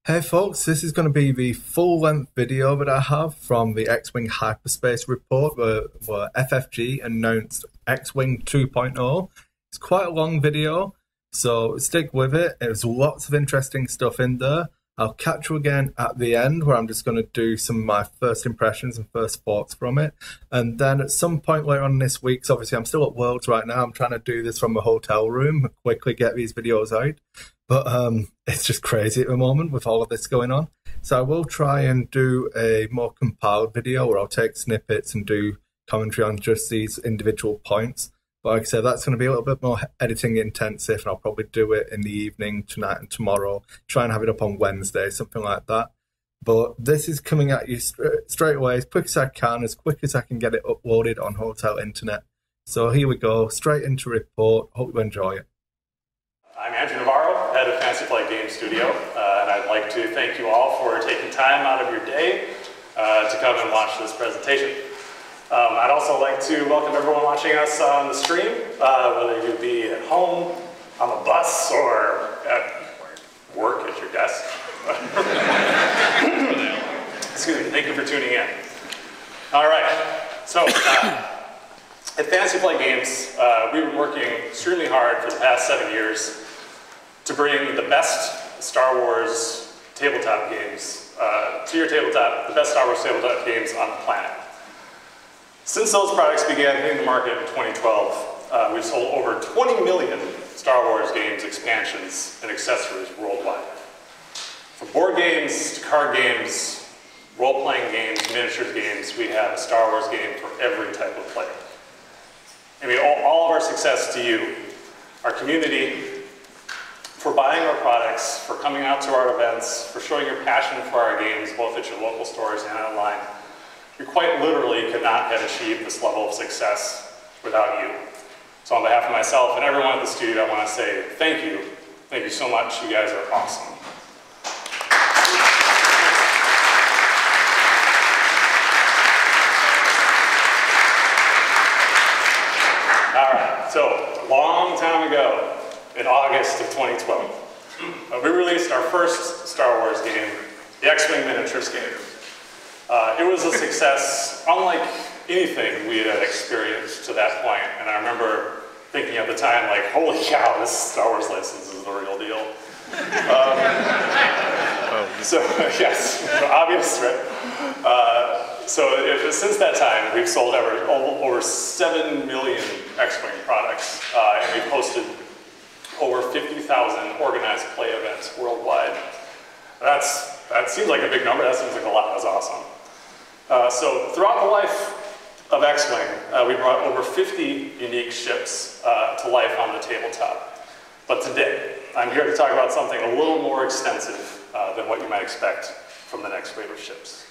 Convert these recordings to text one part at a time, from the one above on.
Hey folks, this is going to be the full-length video that I have from the X-Wing Hyperspace Report where FFG announced X-Wing 2.0. It's quite a long video, so stick with it. There's lots of interesting stuff in there. I'll catch you again at the end where I'm just going to do some of my first impressions and first thoughts from it. And then at some point later on this week, so obviously I'm still at Worlds right now, I'm trying to do this from a hotel room, quickly get these videos out. But it's just crazy at the moment with all of this going on. So I will try and do a more compiled video where I'll take snippets and do commentary on just these individual points. But like I said, that's going to be a little bit more editing intensive, and I'll probably do it in the evening, tonight and tomorrow. Try and have it up on Wednesday, something like that. But this is coming at you straight away, as quick as I can get it uploaded on hotel internet. So here we go, straight into report. Hope you enjoy it. I'm Andrew Navarro, head of Fantasy Flight Game Studio, and I'd like to thank you all for taking time out of your day to come and watch this presentation. I'd also like to welcome everyone watching us on the stream, whether you be at home, on the bus, or at work at your desk. Excuse me, thank you for tuning in. All right, so at Fantasy Flight Games, we've been working extremely hard for the past 7 years to bring the best Star Wars tabletop games to your tabletop, the best Star Wars tabletop games on the planet. Since those products began hitting the market in 2012, we've sold over 20 million Star Wars games, expansions, and accessories worldwide. From board games to card games, role-playing games, miniatures games, we have a Star Wars game for every type of player. And we owe all of our success to you, our community, for buying our products, for coming out to our events, for showing your passion for our games, both at your local stores and online. We quite literally could not have achieved this level of success without you. So on behalf of myself and everyone at the studio, I want to say thank you. Thank you so much. You guys are awesome. All right, so a long time ago, in August of 2012, we released our first Star Wars game, the X-Wing Miniatures game. It was a success unlike anything we had experienced to that point, and I remember thinking at the time, like, holy cow, this Star Wars license is the real deal. Yes, obvious, right? Since that time, we've sold over 7 million X-Wing products, and we've hosted over 50,000 organized play events worldwide. That seems like a big number, that seems like a lot, that's awesome. So throughout the life of X-Wing, we brought over 50 unique ships to life on the tabletop. But today, I'm here to talk about something a little more extensive than what you might expect from the next wave of ships.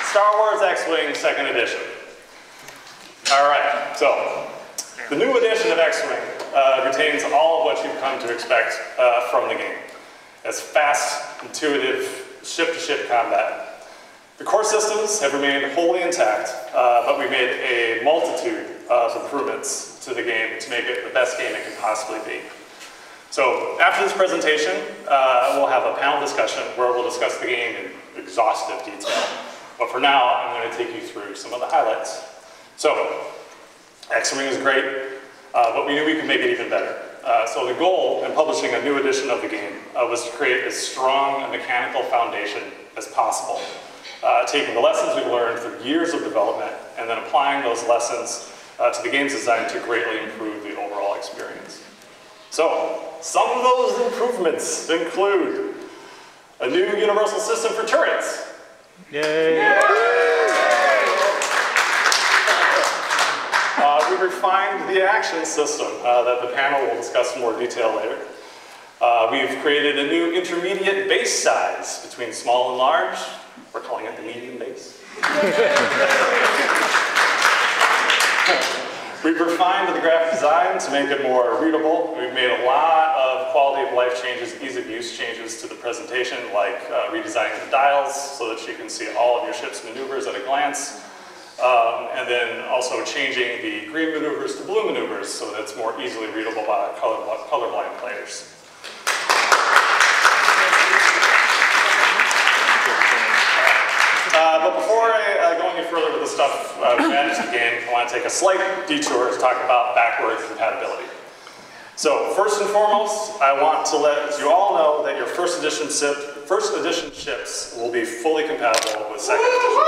Star Wars X-Wing 2nd Edition. All right, so the new edition of X-Wing retains all of what you've come to expect from the game. It's fast, intuitive, ship-to-ship combat. The core systems have remained wholly intact, but we made a multitude of improvements to the game to make it the best game it can possibly be. So after this presentation, we'll have a panel discussion where we'll discuss the game in exhaustive detail. But for now, I'm going to take you through some of the highlights. So, X-Wing is great, but we knew we could make it even better. So the goal in publishing a new edition of the game was to create as strong a mechanical foundation as possible, taking the lessons we've learned through years of development and then applying those lessons to the game's design to greatly improve the overall experience. So, some of those improvements include a new universal system for turrets. Yay! We refined the action system that the panel will discuss in more detail later. We've created a new intermediate base size between small and large. We're calling it the medium base. We've refined the graphic design to make it more readable. We've made a lot of quality of life changes, ease of use changes to the presentation, like redesigning the dials so that you can see all of your ship's maneuvers at a glance. And then also changing the green maneuvers to blue maneuvers so that it's more easily readable by colorblind players. But before I go any further with the stuff we added to the game, I want to take a slight detour to talk about backwards compatibility. So first and foremost, I want to let you all know that your first edition ships will be fully compatible with second edition.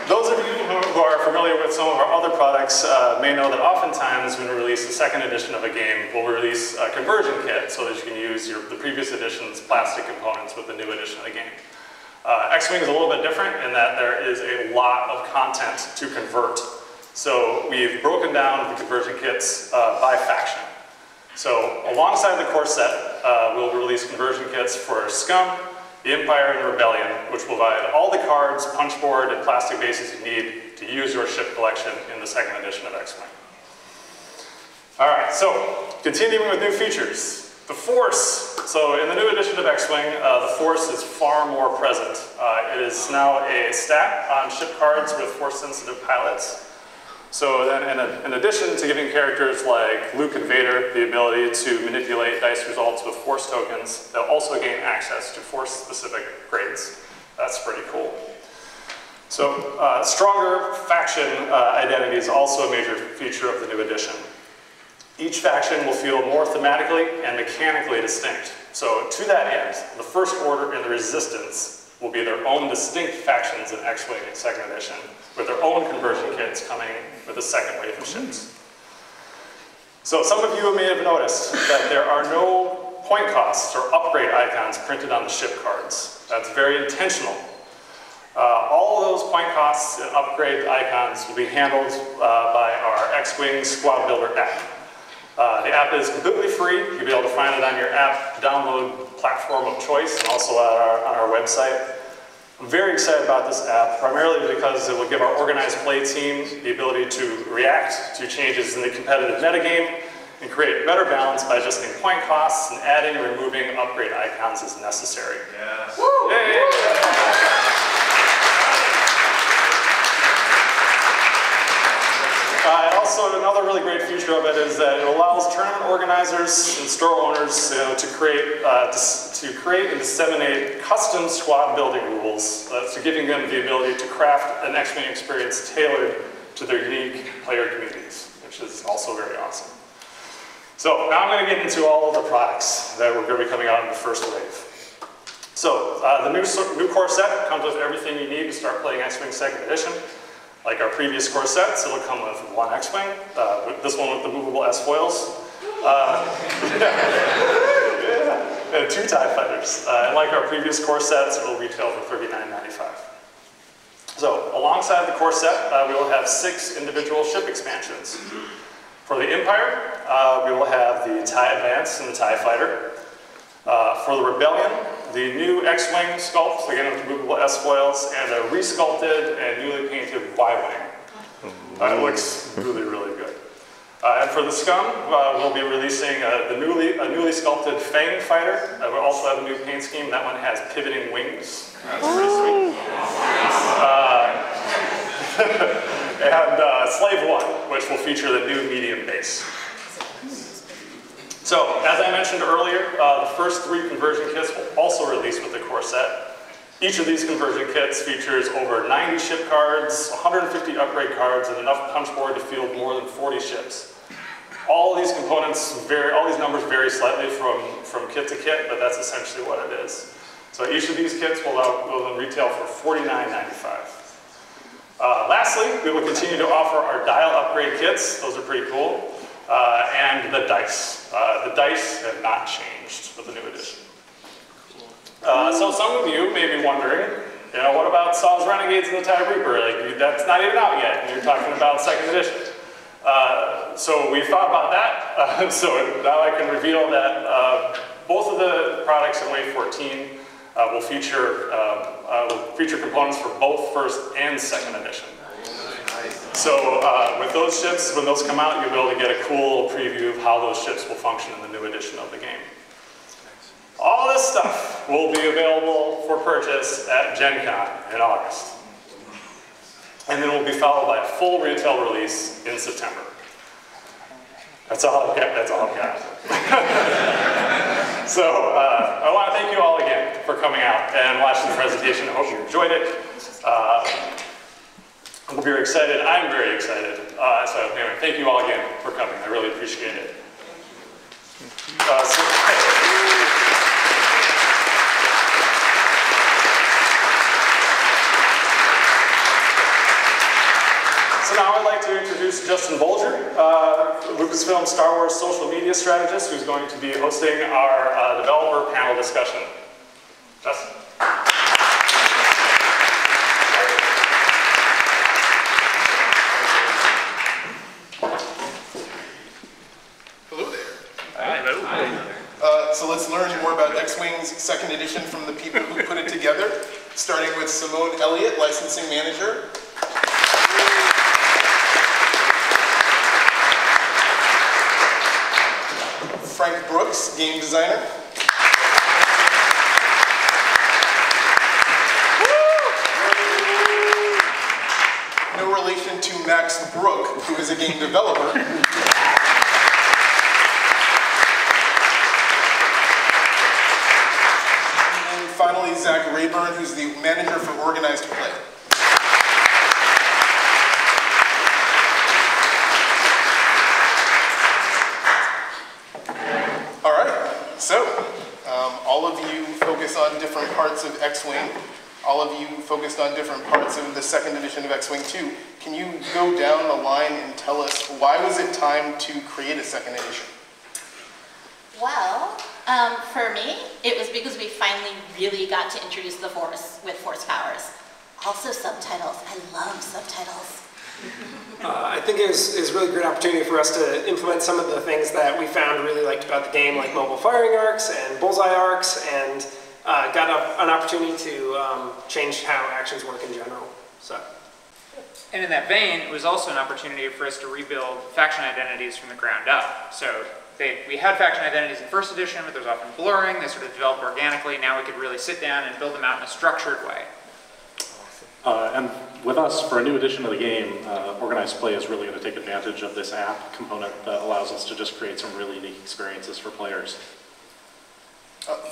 Those of you who are familiar with some of our other products may know that oftentimes when we release a second edition of a game, we'll release a conversion kit so that you can use the previous edition's plastic components with the new edition of the game. X-Wing is a little bit different in that there is a lot of content to convert. So we've broken down the conversion kits by faction. So alongside the core set, we'll release conversion kits for Scum, the Empire, and the Rebellion, which will provide all the cards, punch board, and plastic bases you need to use your ship collection in the second edition of X-Wing. All right, so continuing with new features. The Force. So in the new edition of X-Wing, the Force is far more present. It is now a stat on ship cards with Force-sensitive pilots. So then in addition to giving characters like Luke and Vader the ability to manipulate dice results with Force tokens, they'll also gain access to Force-specific grades. That's pretty cool. So stronger faction identity is also a major feature of the new edition. Each faction will feel more thematically and mechanically distinct. So to that end, the First Order and the Resistance will be their own distinct factions in X-Wing in second edition, with their own conversion kits coming with the second wave of ships. So some of you may have noticed that there are no point costs or upgrade icons printed on the ship cards. That's very intentional. All of those point costs and upgrade icons will be handled by our X-Wing Squad Builder app. The app is completely free. You'll be able to find it on your app download platform of choice and also on our website. I'm very excited about this app, primarily because it will give our organized play team the ability to react to changes in the competitive metagame and create better balance by adjusting point costs and adding and removing upgrade icons as necessary. Yes. Woo! Yay! And also another really great feature of it is that it allows tournament organizers and store owners to create and disseminate custom squad building rules, so giving them the ability to craft an X-Wing experience tailored to their unique player communities, which is also very awesome. So now I'm going to get into all of the products that we're going to be coming out in the first wave. So the new core set comes with everything you need to start playing X-Wing second edition. Like our previous core sets, it'll come with one X-Wing, this one with the movable S-foils, and 2 TIE fighters. And like our previous core sets, it'll retail for $39.95. So alongside the core set, we will have 6 individual ship expansions. For the Empire, we will have the TIE Advance and the TIE Fighter. For the Rebellion, the new X-Wing sculpt, again with movable S-foils, and a resculpted and newly painted Y-Wing. It looks really, really good. And for the Scum, we'll be releasing a newly sculpted Fang fighter. We'll also have a new paint scheme. That one has pivoting wings. That's pretty sweet. And Slave 1, which will feature the new medium base. So, as I mentioned earlier, the first 3 conversion kits will also release with the core set. Each of these conversion kits features over 90 ship cards, 150 upgrade cards, and enough punch board to field more than 40 ships. All of these components vary, all these numbers vary slightly from kit to kit, but that's essentially what it is. So each of these kits will retail for $49.95. Lastly, we will continue to offer our dial upgrade kits. Those are pretty cool. And the dice. The dice have not changed with the new edition. So some of you may be wondering, what about Saw's Renegades and the Tide Reaper? Like, that's not even out yet, and you're talking about 2nd edition. So we thought about that. So now I can reveal that both of the products in Wave 14 will feature components for both 1st and 2nd edition. So with those ships, when those come out, you'll be able to get a cool preview of how those ships will function in the new edition of the game. All this stuff will be available for purchase at Gen Con in August. And then will be followed by a full retail release in September. That's all I've got. That's all I've got. So I want to thank you all again for coming out and watching the presentation. I hope you enjoyed it. I hope you're excited. I'm very excited. So anyway, thank you all again for coming. I really appreciate it. So now I'd like to introduce Justin Bolger, Lucasfilm Star Wars social media strategist, who's going to be hosting our developer panel discussion. Justin. Hello there. Hello. So let's learn more about X-Wing's 2nd edition from the people who put it together, starting with Simone Elliott, licensing manager. Frank Brooks, game designer. No relation to Max Brook, who is a game developer. And finally, Zach Rayburn, who's the manager for organized play. So, all of you focus on different parts of X-Wing. All of you focused on different parts of the 2nd edition of X-Wing 2. Can you go down the line and tell us why was it time to create a 2nd edition? Well, for me, it was because we finally really got to introduce the Force with Force powers. Also subtitles. I love subtitles. I think it was a really great opportunity for us to implement some of the things that we found really liked about the game, like mobile firing arcs and bullseye arcs, and got an opportunity to change how actions work in general. So. And in that vein, it was also an opportunity for us to rebuild faction identities from the ground up. So we had faction identities in 1st edition, but there was often blurring. They sort of developed organically. Now we could really sit down and build them out in a structured way. And with us, for a new edition of the game, Organized Play is really going to take advantage of this app component that allows us to just create some really unique experiences for players.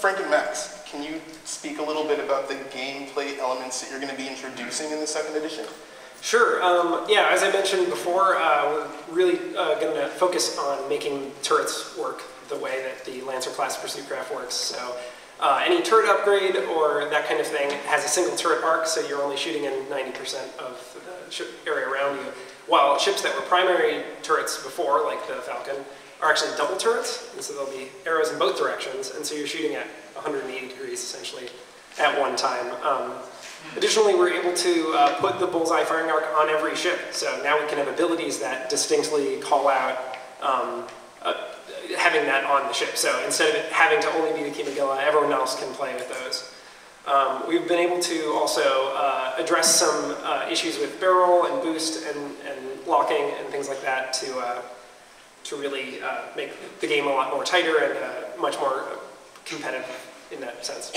Frank and Max, can you speak a little bit about the gameplay elements that you're going to be introducing in the 2nd edition? Sure. Yeah, as I mentioned before, we're really going to focus on making turrets work the way that the Lancer-class pursuit craft works. So any turret upgrade or that kind of thing has a single turret arc, so you're only shooting in 90% of the ship area around you. While ships that were primary turrets before, like the Falcon, are actually double turrets, and so there'll be arrows in both directions, and so you're shooting at 180 degrees essentially at one time. Additionally, we're able to put the bullseye firing arc on every ship, so now we can have abilities that distinctly call out having that on the ship. So instead of it having to only be the Kimagilla, everyone else can play with those. We've been able to also address some issues with barrel and boost and locking and things like that to really make the game a lot more tighter and much more competitive in that sense.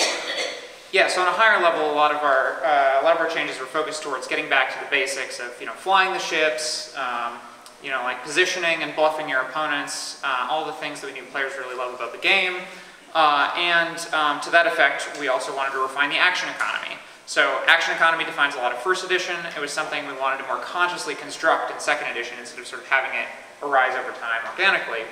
Yeah, so on a higher level, a lot of our changes were focused towards getting back to the basics of flying the ships, like positioning and bluffing your opponents, all the things that we knew players really love about the game. And to that effect, we also wanted to refine the action economy. So action economy defines a lot of first edition. It was something we wanted to more consciously construct in second edition instead of sort of having it arise over time organically.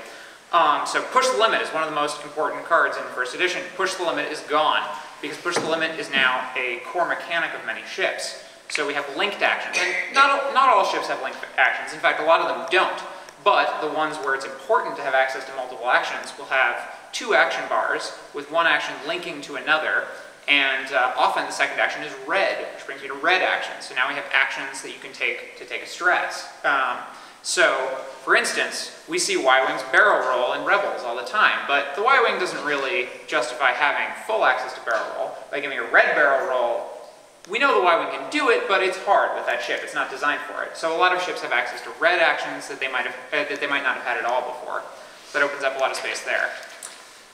So push the limit is one of the most important cards in first edition. Push the limit is gone because push the limit is now a core mechanic of many ships. So we have linked actions, and not all ships have linked actions. In fact, a lot of them don't. But the ones where it's important to have access to multiple actions will have 2 action bars with one action linking to another. And often the second action is red, which brings me to red actions. So now we have actions that you can take to take a stress. So, for instance, we see Y-Wing's barrel roll in Rebels all the time, but the Y-Wing doesn't really justify having full access to barrel roll. By giving a red barrel roll, we know the Y-Wing can do it, but it's hard with that ship. It's not designed for it. So a lot of ships have access to red actions that they might not have had at all before. That opens up a lot of space there.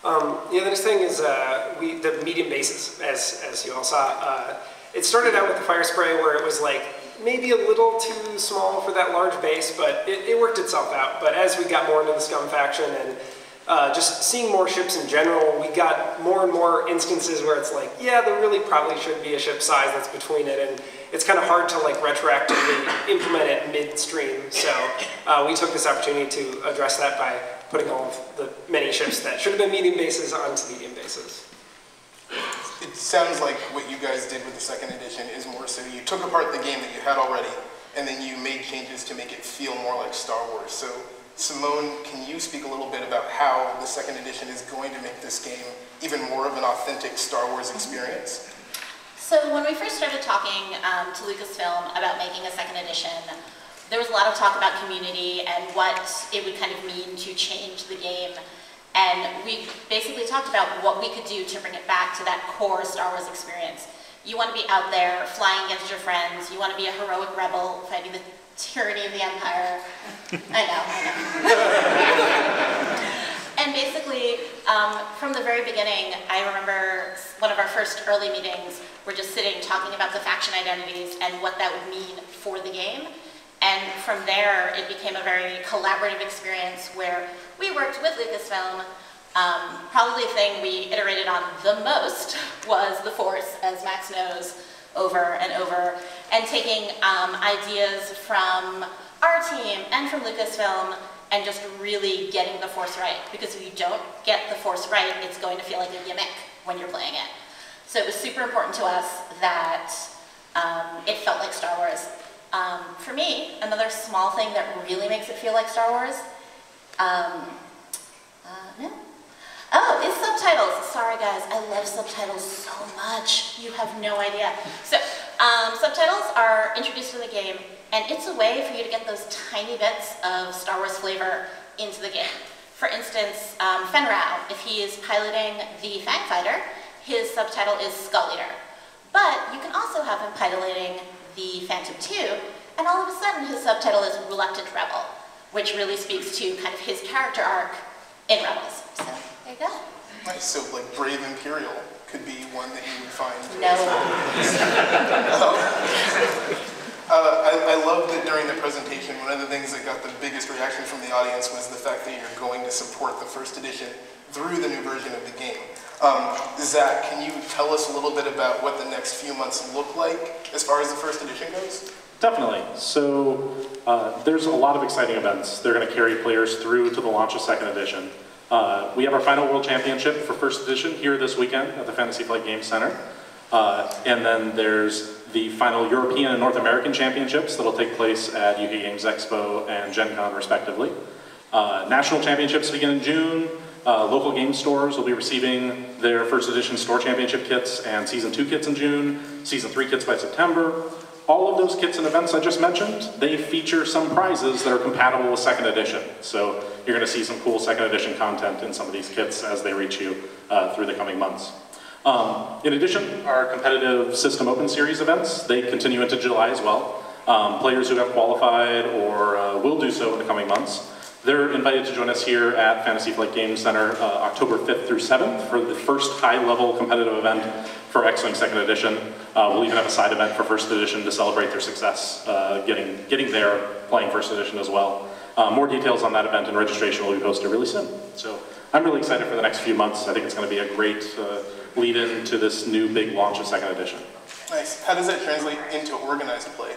The next thing is the medium bases, as you all saw. It started out with the fire spray where it was like maybe a little too small for that large base, but it worked itself out. But as we got more into the Scum faction and just seeing more ships in general, we got more and more instances where it's like, yeah, there really probably should be a ship size that's between it, and it's kind of hard to like retroactively implement it midstream. So we took this opportunity to address that by putting all of the many ships that should have been medium bases onto medium bases. It sounds like what you guys did with the second edition is more so you took apart the game that you had already, and then you made changes to make it feel more like Star Wars. So, Simone, can you speak a little bit about how the second edition is going to make this game even more of an authentic Star Wars experience? So when we first started talking to Lucasfilm about making a second edition, there was a lot of talk about community and what it would kind of mean to change the game. And we basically talked about what we could do to bring it back to that core Star Wars experience. You want to be out there flying against your friends. You want to be a heroic rebel fighting the tyranny of the Empire. I know. And basically, from the very beginning, I remember one of our first early meetings, we're just sitting talking about the faction identities and what that would mean for the game. And from there, it became a very collaborative experience where we worked with Lucasfilm. Probably the thing we iterated on the most was the Force, as Max knows, over and over, and taking ideas from our team and from Lucasfilm and just really getting the Force right. Because if you don't get the Force right, it's going to feel like a gimmick when you're playing it. So it was super important to us that it felt like Star Wars. For me, another small thing that really makes it feel like Star Wars, is subtitles. Sorry guys, I love subtitles so much. You have no idea. So, subtitles are introduced in the game, and it's a way for you to get those tiny bits of Star Wars flavor into the game. For instance, Fen Rao, if he is piloting the Fang Fighter, his subtitle is Skull Eater. But you can also have him piloting the Phantom II, and all of a sudden his subtitle is Reluctant Rebel, which really speaks to kind of his character arc in Rebels. So, there you go. Nice, so like Brave Imperial could be one that you would find. No. I loved that during the presentation, one of the things that got the biggest reaction from the audience was the fact that you're going to support the first edition through the new version of the game. Zach, can you tell us a little bit about what the next few months look like as far as the first edition goes? Definitely. So there's a lot of exciting events. They're going to carry players through to the launch of second edition. We have our final World Championship for first edition here this weekend at the Fantasy Flight Games Center. And then there's the final European and North American Championships that'll take place at UK Games Expo and Gen Con respectively. National Championships begin in June. Local game stores will be receiving their first edition store championship kits and season 2 kits in June, season 3 kits by September. All of those kits and events I just mentioned, they feature some prizes that are compatible with second edition. So you're going to see some cool second edition content in some of these kits as they reach you through the coming months. In addition, our competitive System Open Series events, they continue into July as well. Players who have qualified or will do so in the coming months They're invited to join us here at Fantasy Flight Game Center October 5th through 7th for the first high-level competitive event for X-Wing 2nd Edition. We'll even have a side event for 1st Edition to celebrate their success getting there playing 1st Edition as well. More details on that event and registration will be posted really soon. So I'm really excited for the next few months. I think it's going to be a great lead-in to this new big launch of 2nd Edition. Nice. How does that translate into organized play?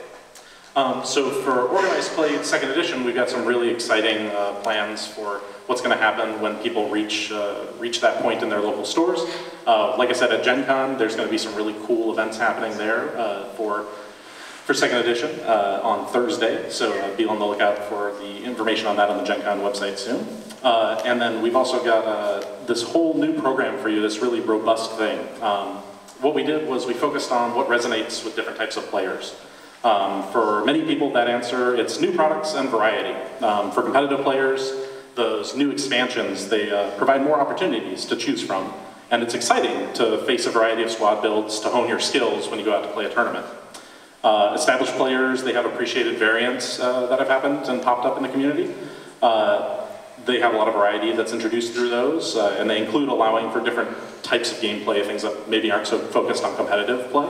So for Organized Play 2nd Edition, we've got some really exciting plans for what's going to happen when people reach that point in their local stores. Like I said, at Gen Con, there's going to be some really cool events happening there for 2nd Edition on Thursday, so be on the lookout for the information on that on the Gen Con website soon. And then we've also got this whole new program for you, this really robust thing. What we did was we focused on what resonates with different types of players. For many people, that answer, it's new products and variety. For competitive players, those new expansions, they provide more opportunities to choose from. And it's exciting to face a variety of squad builds to hone your skills when you go out to play a tournament. Established players, they have appreciated variants that have happened and popped up in the community. They have a lot of variety that's introduced through those, and they include allowing for different types of gameplay, things that maybe aren't so focused on competitive play.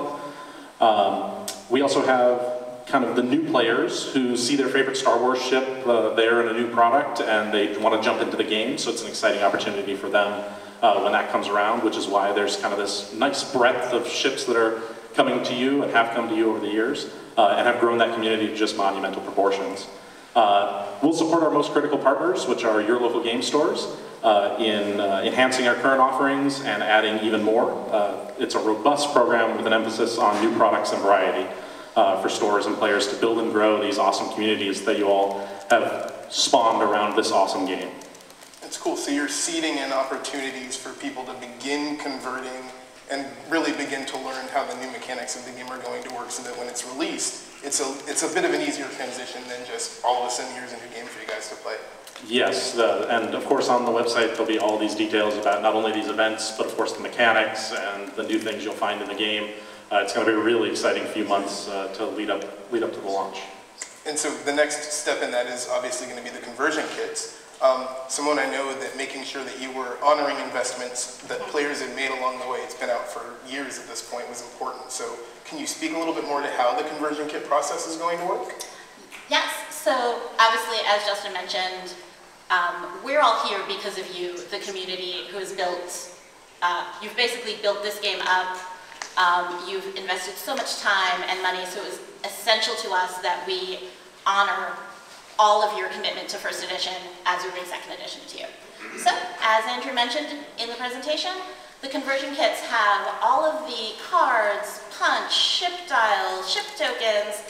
We also have kind of the new players who see their favorite Star Wars ship there in a new product and they want to jump into the game, so it's an exciting opportunity for them when that comes around, which is why there's kind of this nice breadth of ships that are coming to you and have come to you over the years and have grown that community to just monumental proportions. We'll support our most critical partners, which are your local game stores, in enhancing our current offerings and adding even more. It's a robust program with an emphasis on new products and variety for stores and players to build and grow these awesome communities that you all have spawned around this awesome game. It's cool. So you're seeding in opportunities for people to begin converting and really begin to learn how the new mechanics of the game are going to work so that when it's released, it's a bit of an easier transition than just all of a sudden here's a new game for you guys to play. Yes, and of course on the website there'll be all these details about not only these events, but of course the mechanics and the new things you'll find in the game. It's going to be a really exciting few months to lead up to the launch. And so the next step in that is obviously going to be the conversion kits. Someone I know that making sure that you were honoring investments that players had made along the way, it's been out for years at this point, was important. So can you speak a little bit more to how the conversion kit process is going to work? Yes, so obviously, as Justin mentioned, we're all here because of you, the community who has built, you've basically built this game up. You've invested so much time and money, so it was essential to us that we honor all of your commitment to First Edition as we bring Second Edition to you. So, as Andrew mentioned in the presentation, the conversion kits have all of the cards, punch, ship dials, ship tokens,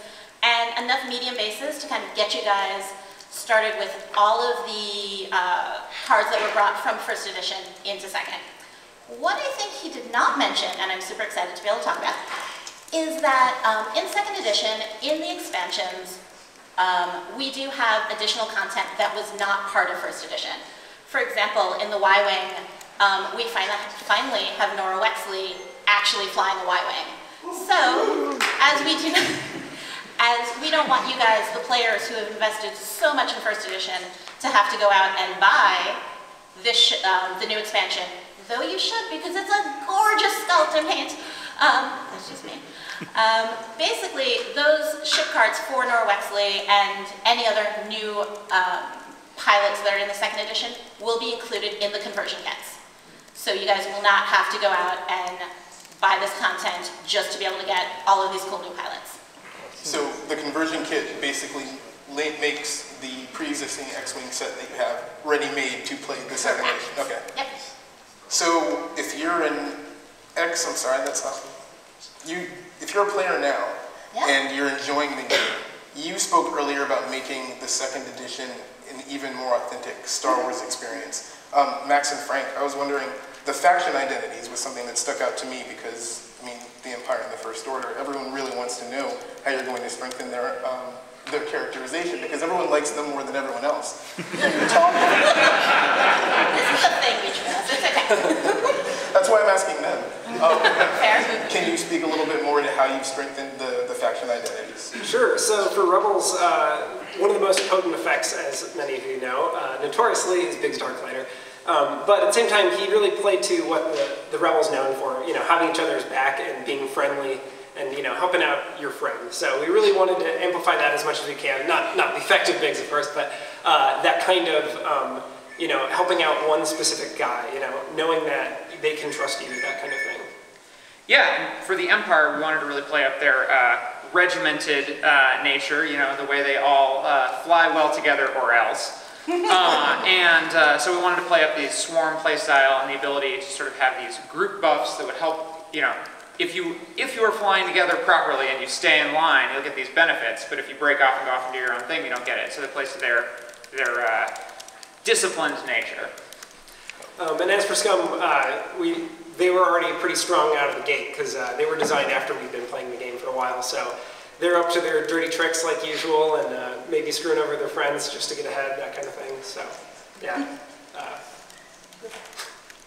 and enough medium bases to kind of get you guys started with all of the cards that were brought from First Edition into Second. What I think he did not mention, and I'm super excited to be able to talk about, is that in Second Edition, in the expansions, we do have additional content that was not part of First Edition. For example, in the Y-Wing, we finally have Nora Wexley actually flying a Y-Wing. So, as we don't want you guys, the players who have invested so much in First Edition, to have to go out and buy this the new expansion, though you should because it's a gorgeous skeleton paint. That's just me. Basically, those ship cards for Nora Wexley and any other new pilots that are in the Second Edition will be included in the conversion kits. So you guys will not have to go out and buy this content just to be able to get all of these cool new pilots. So the conversion kit basically makes the pre-existing X-Wing set that you have ready-made to play the Second Edition. Okay. Yep. So if you're an X, I'm sorry, that's not you. If you're a player now and you're enjoying the game, you spoke earlier about making the Second Edition an even more authentic Star Wars experience. Max and Frank, I was wondering, the faction identities was something that stuck out to me because, I mean, the Empire and the First Order, everyone really wants to know how you're going to strengthen their characterization because everyone likes them more than everyone else. Can you talk? This is the thing between us. It's okay. That's why I'm asking them. Fair. Can you speak a little bit more to how you've strengthened the faction identities? Sure. So for Rebels, one of the most potent effects, as many of you know, notoriously, is Biggs Darklighter. But at the same time, he really played to what the Rebels known for, having each other's back and being friendly and, helping out your friends. So we really wanted to amplify that as much as we can. Not the effective Biggs, of course, but that kind of, helping out one specific guy, knowing that they can trust you, that kind of thing. Yeah, and for the Empire, we wanted to really play up their regimented nature, the way they all fly well together or else. So we wanted to play up the swarm playstyle and the ability to sort of have these group buffs that would help, if you are flying together properly and you stay in line, you'll get these benefits, but if you break off and go off and do your own thing, you don't get it. So that plays to their disciplined nature. And as for Scum, they were already pretty strong out of the gate because they were designed after we'd been playing the game for a while. So they're up to their dirty tricks like usual and maybe screwing over their friends just to get ahead, that kind of thing. So, yeah.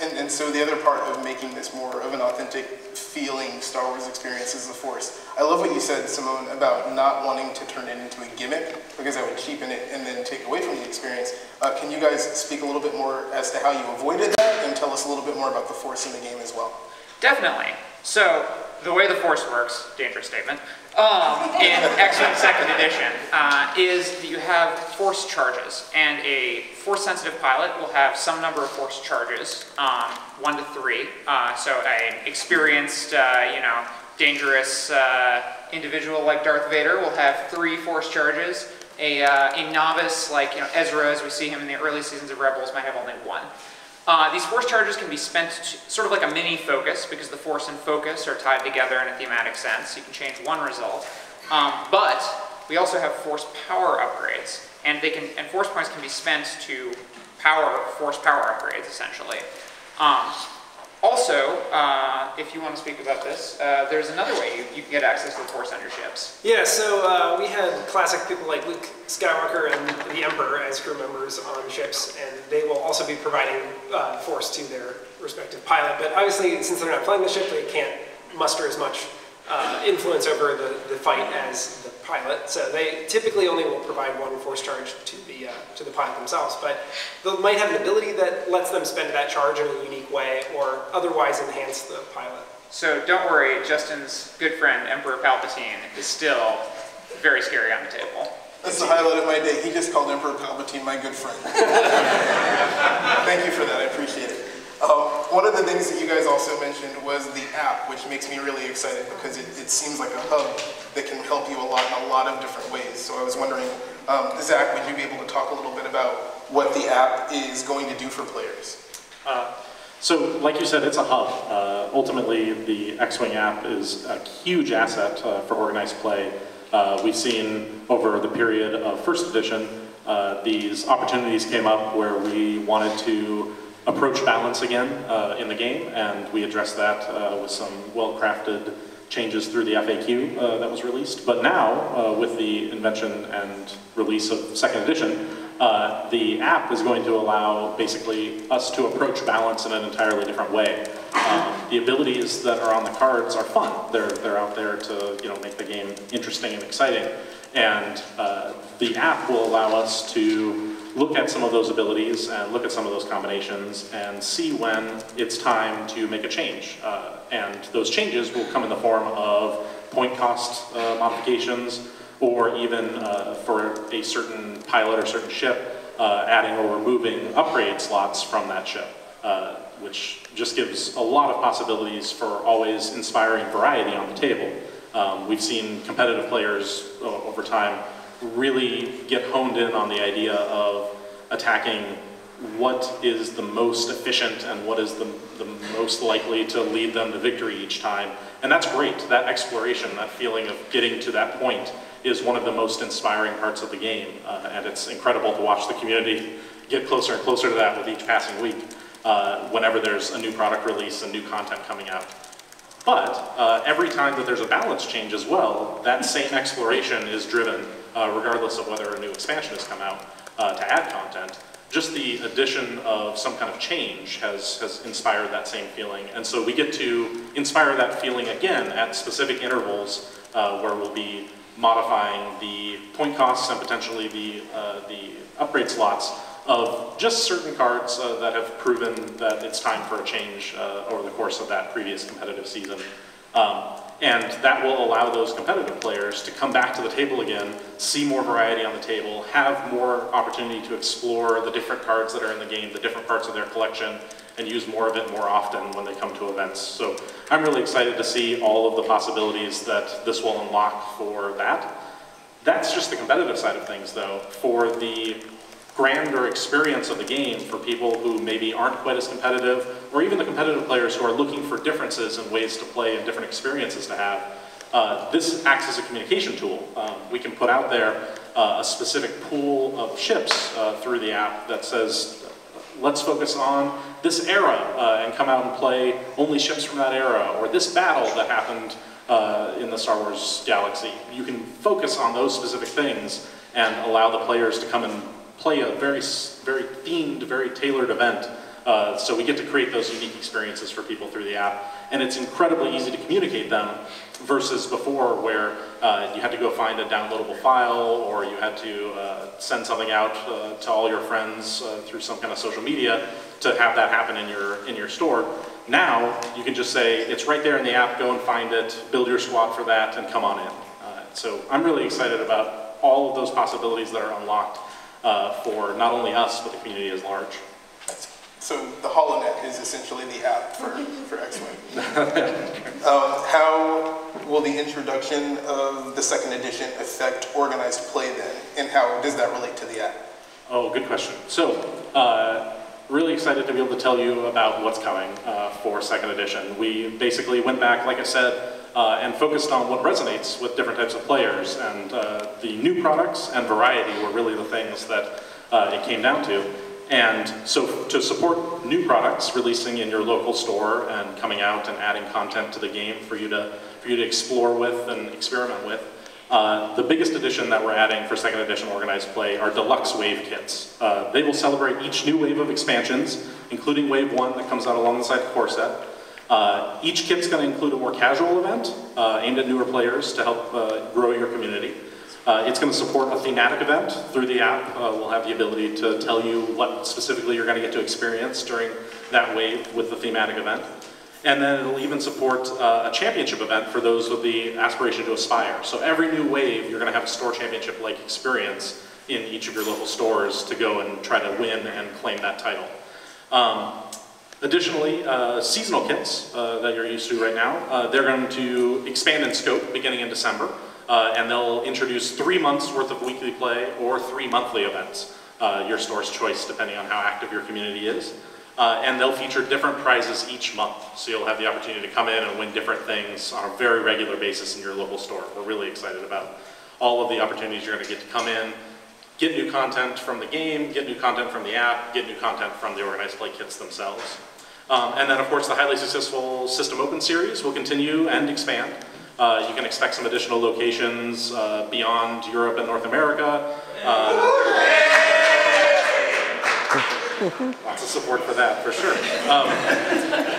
And so the other part of making this more of an authentic feeling Star Wars experience is the Force. I love what you said, Simone, about not wanting to turn it into a gimmick because that would cheapen it and then take away from the experience. Can you guys speak a little bit more as to how you avoided that and tell us a little bit more about the Force in the game as well? Definitely. So the way the Force works, dangerous statement, in X-Wing 2nd Edition is that you have Force charges, and a Force-sensitive pilot will have some number of Force charges, 1 to 3. So an experienced, dangerous individual like Darth Vader will have 3 Force charges. A novice like Ezra, as we see him in the early seasons of Rebels, might have only 1. These Force charges can be spent sort of like a mini focus because the Force and focus are tied together in a thematic sense. You can change one result. But we also have Force power upgrades, and Force points can be spent to power Force power upgrades, essentially. Also, if you want to speak about this, there's another way you can get access to the Force on your ships. Yeah, so we had classic people like Luke Skywalker and the Emperor as crew members on ships, and they will also be providing Force to their respective pilot. But obviously, since they're not flying the ship, they can't muster as much influence over the fight as the pilot. So they typically only will provide 1 Force charge to the pilot themselves, but they might have an ability that lets them spend that charge in a unique way or otherwise enhance the pilot. So don't worry, Justin's good friend, Emperor Palpatine, is still very scary on the table. That's the highlight of my day. He just called Emperor Palpatine my good friend. Thank you for that. I appreciate it. One of the things that you guys also mentioned was the app, which makes me really excited because it seems like a hub that can help you a lot in a lot of different ways. So I was wondering, Zach, would you be able to talk a little bit about what the app is going to do for players? So, like you said, it's a hub. Ultimately, the X-Wing app is a huge asset for organized play. We've seen over the period of First Edition, these opportunities came up where we wanted to approach balance again in the game, and we addressed that with some well-crafted changes through the FAQ that was released. But now, with the invention and release of Second Edition, the app is going to allow basically us to approach balance in an entirely different way. The abilities that are on the cards are fun. They're out there to make the game interesting and exciting, and the app will allow us to look at some of those abilities and look at some of those combinations and see when it's time to make a change. And those changes will come in the form of point cost modifications, or even for a certain pilot or certain ship, adding or removing upgrade slots from that ship, which just gives a lot of possibilities for always inspiring variety on the table. We've seen competitive players over time really get honed in on the idea of attacking what is the most efficient and what is the most likely to lead them to victory each time. And that's great. That exploration, that feeling of getting to that point is one of the most inspiring parts of the game. And it's incredible to watch the community get closer and closer to that with each passing week whenever there's a new product release and new content coming out. But every time that there's a balance change as well, that same exploration is driven, regardless of whether a new expansion has come out, to add content. just the addition of some kind of change has inspired that same feeling. And so we get to inspire that feeling again at specific intervals where we'll be modifying the point costs and potentially the upgrade slots of just certain cards that have proven that it's time for a change over the course of that previous competitive season. And that will allow those competitive players to come back to the table again, see more variety on the table, have more opportunity to explore the different cards that are in the game, the different parts of their collection, and use more of it more often when they come to events. So I'm really excited to see all of the possibilities that this will unlock for that. That's just the competitive side of things, though. For the grander experience of the game, for people who maybe aren't quite as competitive, or even the competitive players who are looking for differences and ways to play and different experiences to have, this acts as a communication tool. We can put out there a specific pool of ships through the app that says, let's focus on this era and come out and play only ships from that era, or this battle that happened in the Star Wars galaxy. You can focus on those specific things and allow the players to come and play a very themed, very tailored event. So we get to create those unique experiences for people through the app. And it's incredibly easy to communicate them versus before where you had to go find a downloadable file, or you had to send something out to all your friends through some kind of social media to have that happen in your store. Now you can just say, it's right there in the app, go and find it, build your squad for that, and come on in. So I'm really excited about all of those possibilities that are unlocked for not only us, but the community as large. So the HoloNet is essentially the app for X-Wing. How will the introduction of the second edition affect organized play then, and how does that relate to the app? Oh, good question. So, really excited to be able to tell you about what's coming for second edition. We basically went back, like I said, and focused on what resonates with different types of players, and the new products and variety were really the things that it came down to. And so to support new products releasing in your local store and coming out and adding content to the game for you to explore with and experiment with, the biggest addition that we're adding for second edition organized play are deluxe wave kits. They will celebrate each new wave of expansions, including wave 1 that comes out alongside the core set. Each kit's going to include a more casual event aimed at newer players to help grow your community. It's going to support a thematic event through the app. We'll have the ability to tell you what specifically you're going to get to experience during that wave with the thematic event. And then it'll even support a championship event for those with the aspiration to aspire. So every new wave, you're going to have a store championship-like experience in each of your local stores to go and try to win and claim that title. Additionally, seasonal kits that you're used to right now, they're going to expand in scope beginning in December. And they'll introduce 3 months worth of weekly play or 3 monthly events, your store's choice depending on how active your community is. And they'll feature different prizes each month, so you'll have the opportunity to come in and win different things on a very regular basis in your local store. We're really excited about all of the opportunities you're going to get to come in, get new content from the game, get new content from the app, get new content from the organized play kits themselves. And then of course the highly successful System Open series will continue and expand. You can expect some additional locations beyond Europe and North America. Lots of support for that, for sure.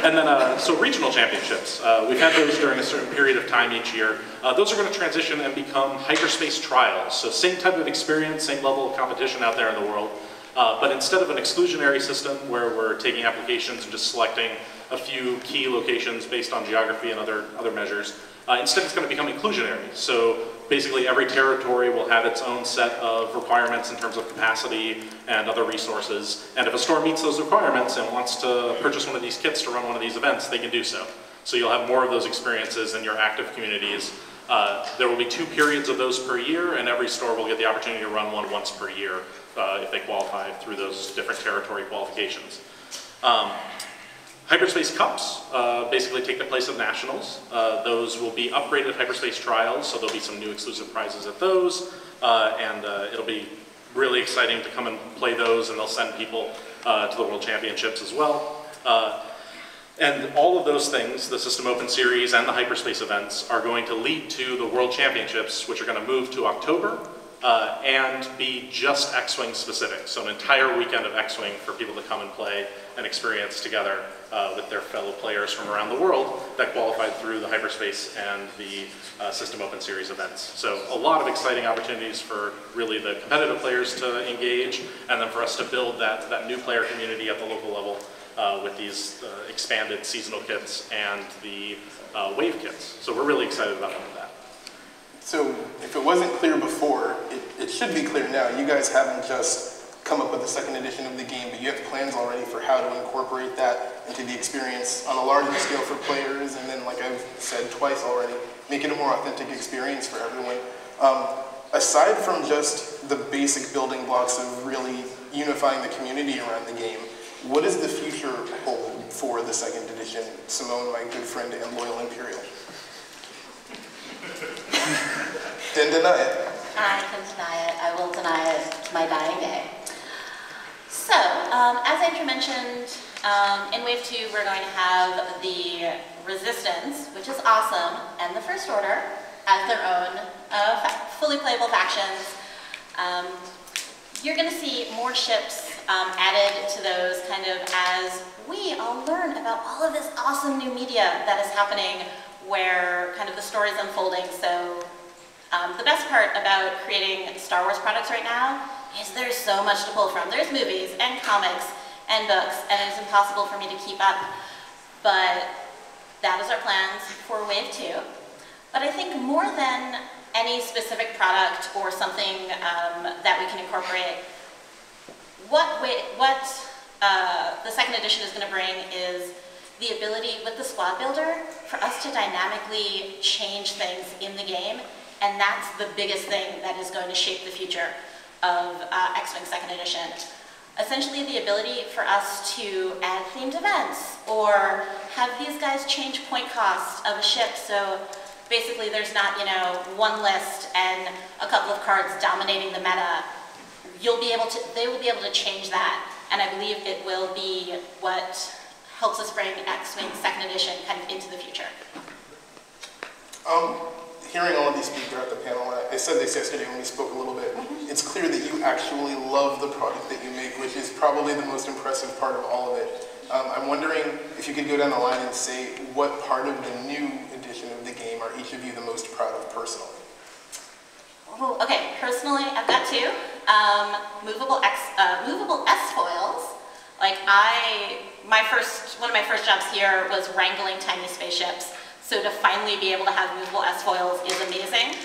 And then, so regional championships. We've had those during a certain period of time each year. Those are going to transition and become hyperspace trials. So same type of experience, same level of competition out there in the world. But instead of an exclusionary system where we're taking applications and just selecting a few key locations based on geography and other measures, instead it's going to become inclusionary. So basically every territory will have its own set of requirements in terms of capacity and other resources. And if a store meets those requirements and wants to purchase one of these kits to run one of these events, they can do so. So you'll have more of those experiences in your active communities. There will be 2 periods of those per year, and every store will get the opportunity to run one once per year if they qualify through those different territory qualifications. Hyperspace Cups basically take the place of Nationals. Those will be upgraded Hyperspace Trials, so there'll be some new exclusive prizes at those, and it'll be really exciting to come and play those, and they'll send people to the World Championships as well. And all of those things, the System Open Series and the Hyperspace events, are going to lead to the World Championships, which are going to move to October and be just X-Wing specific. So an entire weekend of X-Wing for people to come and play and experience together with their fellow players from around the world that qualified through the Hyperspace and the System Open Series events. So a lot of exciting opportunities for really the competitive players to engage, and then for us to build that new player community at the local level with these expanded seasonal kits and the wave kits. So we're really excited about all of that. So if it wasn't clear before, it should be clear now. You guys haven't just come up with the second edition of the game, but you have plans already for how to incorporate that into the experience on a larger scale for players, and then, like I've said twice already, make it a more authentic experience for everyone. Aside from just the basic building blocks of really unifying the community around the game, what does the future hold for the second edition? Simone, my good friend and loyal Imperial. Didn't deny it. I can deny it. I will deny it to my dying day. So, as Andrew mentioned, in Wave 2 we're going to have the Resistance, which is awesome, and the First Order as their own fully playable factions. You're going to see more ships added to those kind of as we all learn about all of this awesome new media that is happening where kind of the story's unfolding. So the best part about creating Star Wars products right now is there's so much to pull from. There's movies and comics and books, and it's impossible for me to keep up. But that is our plans for Wave 2. But I think more than any specific product or something that we can incorporate, what the second edition is going to bring is the ability with the squad builder for us to dynamically change things in the game, and that's the biggest thing that is going to shape the future of X-Wing second edition. Essentially the ability for us to add themed events or have these guys change point cost of a ship, so basically there's not, you know, one list and a couple of cards dominating the meta. They will be able to change that, and I believe it will be what helps us bring X-Wing second edition kind of into the future. Hearing all of these speak throughout the panel, I said this yesterday when we spoke a little bit, it's clear that you actually love the product that you make, which is probably the most impressive part of all of it. I'm wondering if you could go down the line and say what part of the new edition of the game are each of you the most proud of personally? Ooh, okay, personally, I've got two. Movable S foils. Like one of my first jobs here was wrangling tiny spaceships. So to finally be able to have movable S foils is amazing.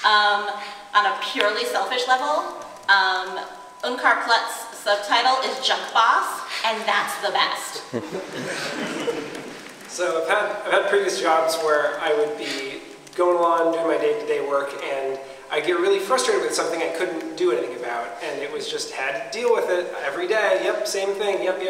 On a purely selfish level, Unkar Plut's subtitle is Junk Boss, and that's the best. So I've had previous jobs where I would be going along doing my day-to-day work, and I get really frustrated with something I couldn't do anything about, and it was just had to deal with it every day. Yep, same thing. Yep.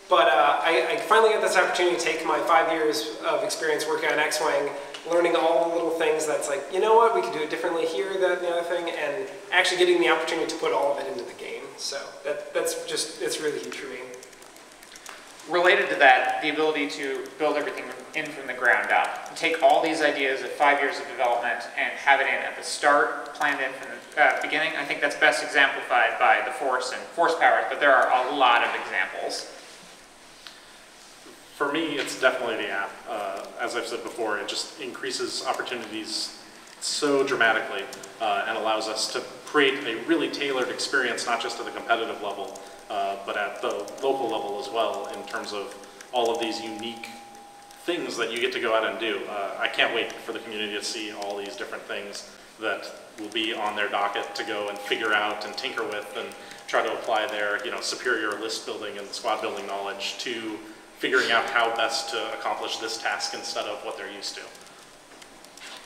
But I finally got this opportunity to take my 5 years of experience working on X-Wing, learning all the little things that's like, you know what, we could do it differently here, that, and the other thing, and actually getting the opportunity to put all of it into the game. So it's really huge for me. Related to that, the ability to build everything in from the ground up. Take all these ideas of 5 years of development and have it in at the start, planned in from the beginning. I think that's best exemplified by the Force and Force powers, but there are a lot of examples. For me, it's definitely the app. As I've said before, it just increases opportunities so dramatically and allows us to create a really tailored experience, not just at the competitive level, but at the local level as well, in terms of all of these unique things that you get to go out and do. I can't wait for the community to see all these different things that will be on their docket to go and figure out and tinker with and try to apply their superior list building and squad building knowledge to figuring out how best to accomplish this task instead of what they're used to.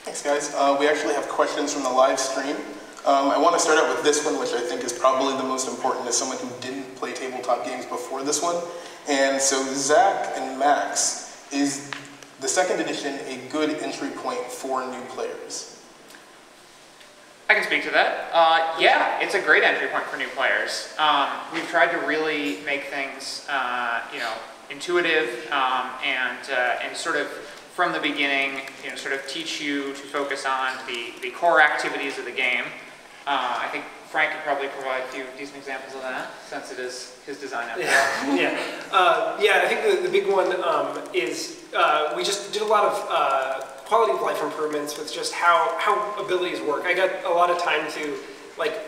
Thanks, guys. We actually have questions from the live stream. I want to start out with this one, which I think is probably the most important as someone who didn't play tabletop games before this one. And so Zach and Max, is the second edition a good entry point for new players? I can speak to that. Yeah, it's a great entry point for new players. We've tried to really make things, intuitive and sort of from the beginning, sort of teach you to focus on the core activities of the game. I think Frank could probably provide a few decent examples of that, since it is his design after all. Yeah, I think the big one is we just did a lot of quality of life improvements with just how abilities work. I got a lot of time to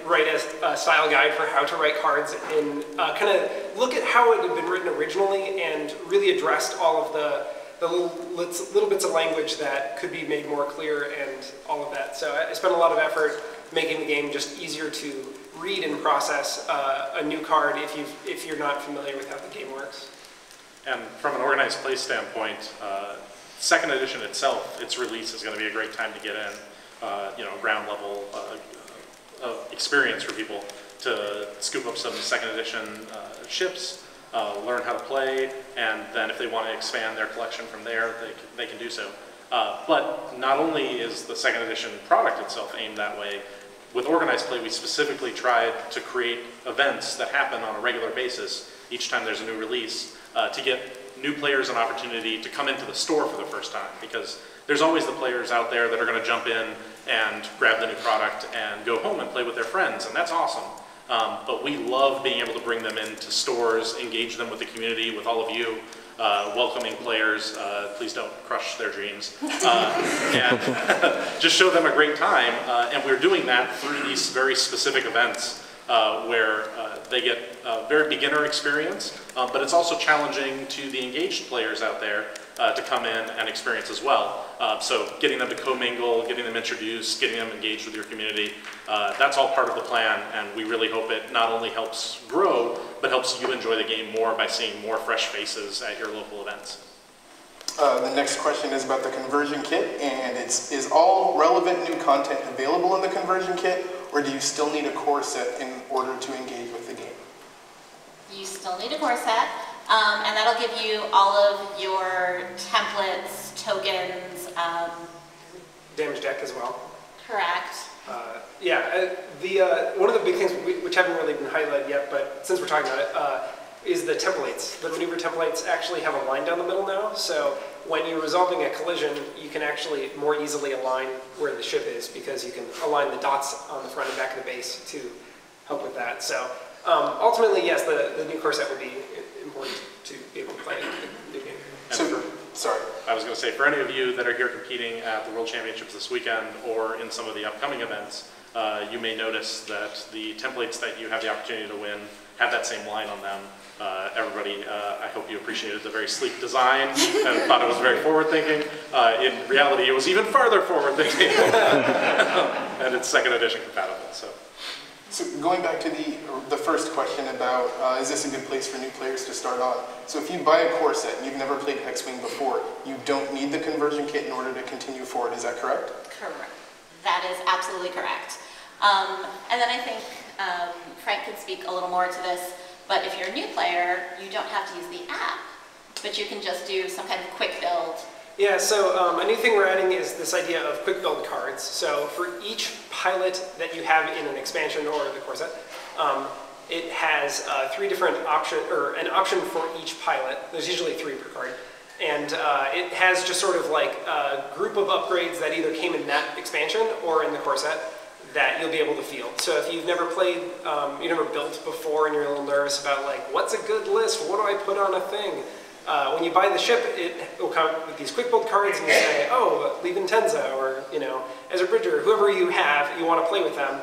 write a style guide for how to write cards and kind of look at how it had been written originally and really addressed all of the little bits of language that could be made more clear and all of that. So I spent a lot of effort making the game just easier to read and process a new card if you're not familiar with how the game works. And from an organized play standpoint, second edition itself, its release is going to be a great time to get in, ground level experience for people to scoop up some second edition ships, learn how to play, and then if they want to expand their collection from there, they can do so. But not only is the second edition product itself aimed that way, with organized play we specifically tried to create events that happen on a regular basis each time there's a new release to get new players an opportunity to come into the store for the first time, because there's always the players out there that are going to jump in and grab the new product and go home and play with their friends, and that's awesome. But we love being able to bring them into stores, engage them with the community, with all of you, welcoming players. Please don't crush their dreams. And just show them a great time. And we're doing that through these very specific events where they get a very beginner experience, but it's also challenging to the engaged players out there to come in and experience as well. So getting them to commingle, getting them introduced, getting them engaged with your community, that's all part of the plan, and we really hope it not only helps grow, but helps you enjoy the game more by seeing more fresh faces at your local events. The next question is about the conversion kit, and is all relevant new content available in the conversion kit, or do you still need a core set in order to engage with the game? You still need a core set. And that'll give you all of your templates, tokens. Damage deck as well. Correct. One of the big things which haven't really been highlighted yet, but since we're talking about it, is the templates. The maneuver templates actually have a line down the middle now, so when you're resolving a collision, you can actually more easily align where the ship is, because you can align the dots on the front and back of the base to help with that. So ultimately, yes, the new core set would be important to be able to play the new game. Sorry. I was going to say, for any of you that are here competing at the World Championships this weekend or in some of the upcoming events, you may notice that the templates that you have the opportunity to win have that same line on them. Everybody, I hope you appreciated the very sleek design and thought it was very forward-thinking. In reality, it was even farther forward-thinking, and it's second edition compatible. So going back to the first question about is this a good place for new players to start on? So if you buy a core set and you've never played X-Wing before, you don't need the conversion kit in order to continue forward, is that correct? Correct. That is absolutely correct. And then I think Frank can speak a little more to this, but if you're a new player, you don't have to use the app, but you can just do some kind of quick build. Yeah, so a new thing we're adding is this idea of quick build cards. So for each pilot that you have in an expansion or the core set, it has three different options, or an option for each pilot. There's usually 3 per card. And it has just sort of like a group of upgrades that either came in that expansion or in the core set that you'll be able to field. So if you've never played, you never built before and you're a little nervous about like, what's a good list? What do I put on a thing? When you buy the ship, it will come with these quick build cards, and you say, oh, leave Intenza, or Ezra Bridger, whoever you have, you want to play with them.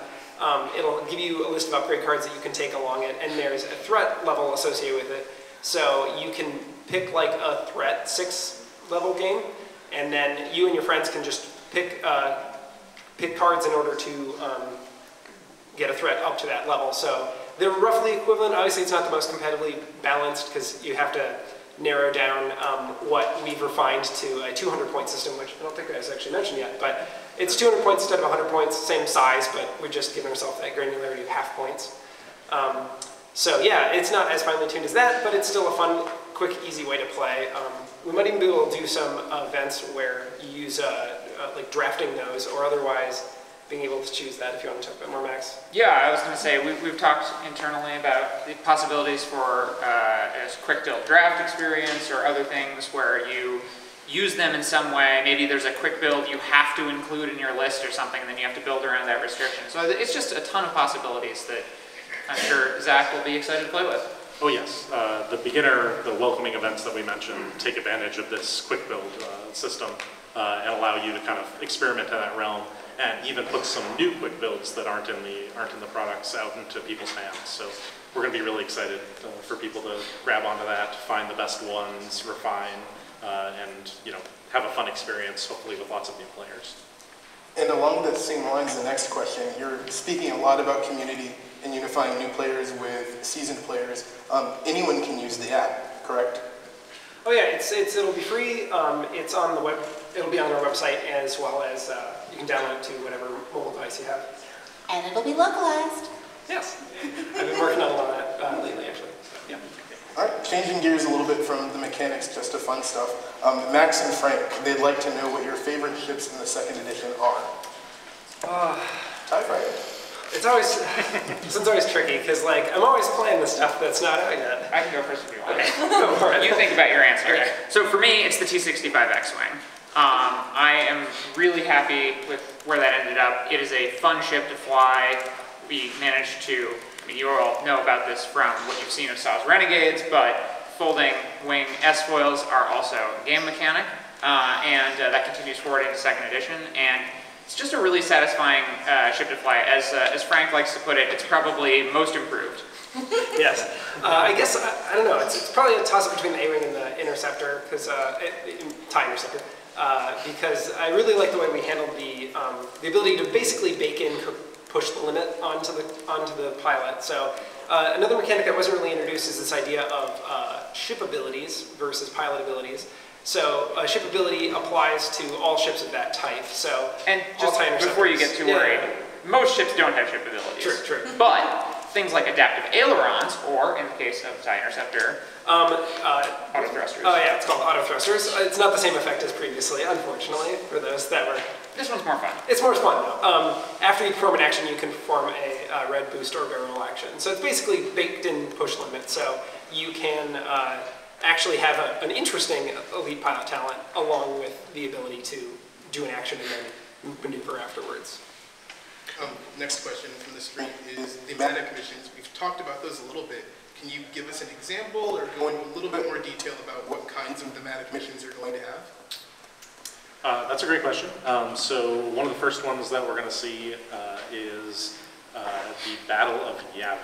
It'll give you a list of upgrade cards that you can take along it, and there's a threat level associated with it. So you can pick like a threat 6 level game, and then you and your friends can just pick cards in order to get a threat up to that level. So they're roughly equivalent. Obviously, it's not the most competitively balanced because you have to narrow down what we've refined to a 200-point system, which I don't think I actually mentioned yet, but it's 200 points instead of 100 points, same size, but we're just giving ourselves that granularity of half points. So yeah, it's not as finely tuned as that, but it's still a fun, quick, easy way to play. We might even be able to do some events where you use like drafting those, or otherwise being able to choose that if you want to talk about more, Max. Yeah, I was going to say, we've talked internally about the possibilities for a quick build draft experience or other things where you use them in some way. Maybe there's a quick build you have to include in your list or something, and then you have to build around that restriction. So it's just a ton of possibilities that I'm sure Zach will be excited to play with. Oh yes, the beginner, the welcoming events that we mentioned take advantage of this quick build system and allow you to kind of experiment in that realm and even put some new quick builds that aren't in the products out into people's hands. So we're going to be really excited for people to grab onto that, find the best ones, refine, and have a fun experience, hopefully with lots of new players. And along the same lines, the next question, you're speaking a lot about community and unifying new players with seasoned players. Anyone can use the app, correct? Oh yeah, it'll be free. It's on the web. It'll be on our website, as well as you can download it to whatever mobile device you have. And it'll be localized. Yes, I've been working on a lot of that lately, actually. So, yeah. All right, changing gears a little bit from the mechanics just to fun stuff. Max and Frank, they'd like to know what your favorite ships in the second edition are. TIE Fighter. It's always tricky, because like, I'm always playing the stuff that's not out yet. I can go first if you want. Okay, go for it. You think about your answer. Okay. So for me, it's the T-65 X-Wing. I am really happy with where that ended up. It is a fun ship to fly. We managed to, you all know about this from what you've seen of Saw's Renegades, but folding wing S-foils are also a game mechanic, and that continues forward into second edition. And it's just a really satisfying ship to fly. As Frank likes to put it, it's probably most improved. Yes. I guess, I don't know, it's probably a toss-up between the A-Wing and the Interceptor, because, TIE Interceptor, because I really like the way we handled the ability to basically bake in, push the limit onto the pilot. So another mechanic that wasn't really introduced is this idea of ship abilities versus pilot abilities. So ship ability applies to all ships of that type. So and just before you get too worried, most ships don't have ship abilities. True. But things like adaptive ailerons, or in the case of TIE Interceptor, auto thrusters. Oh yeah, it's called auto thrusters. It's not the same effect as previously, unfortunately, for those that were. This one's more fun. It's more fun though. After you perform an action, you can perform a red boost or barrel action. So it's basically baked-in push limit. So you can actually have an interesting elite pilot talent along with the ability to do an action and then maneuver afterwards. Next question from the street is thematic missions. We've talked about those a little bit. Can you give us an example or go into a little bit more detail about what kinds of thematic missions you're going to have? That's a great question. So one of the first ones that we're going to see is the Battle of Yavin.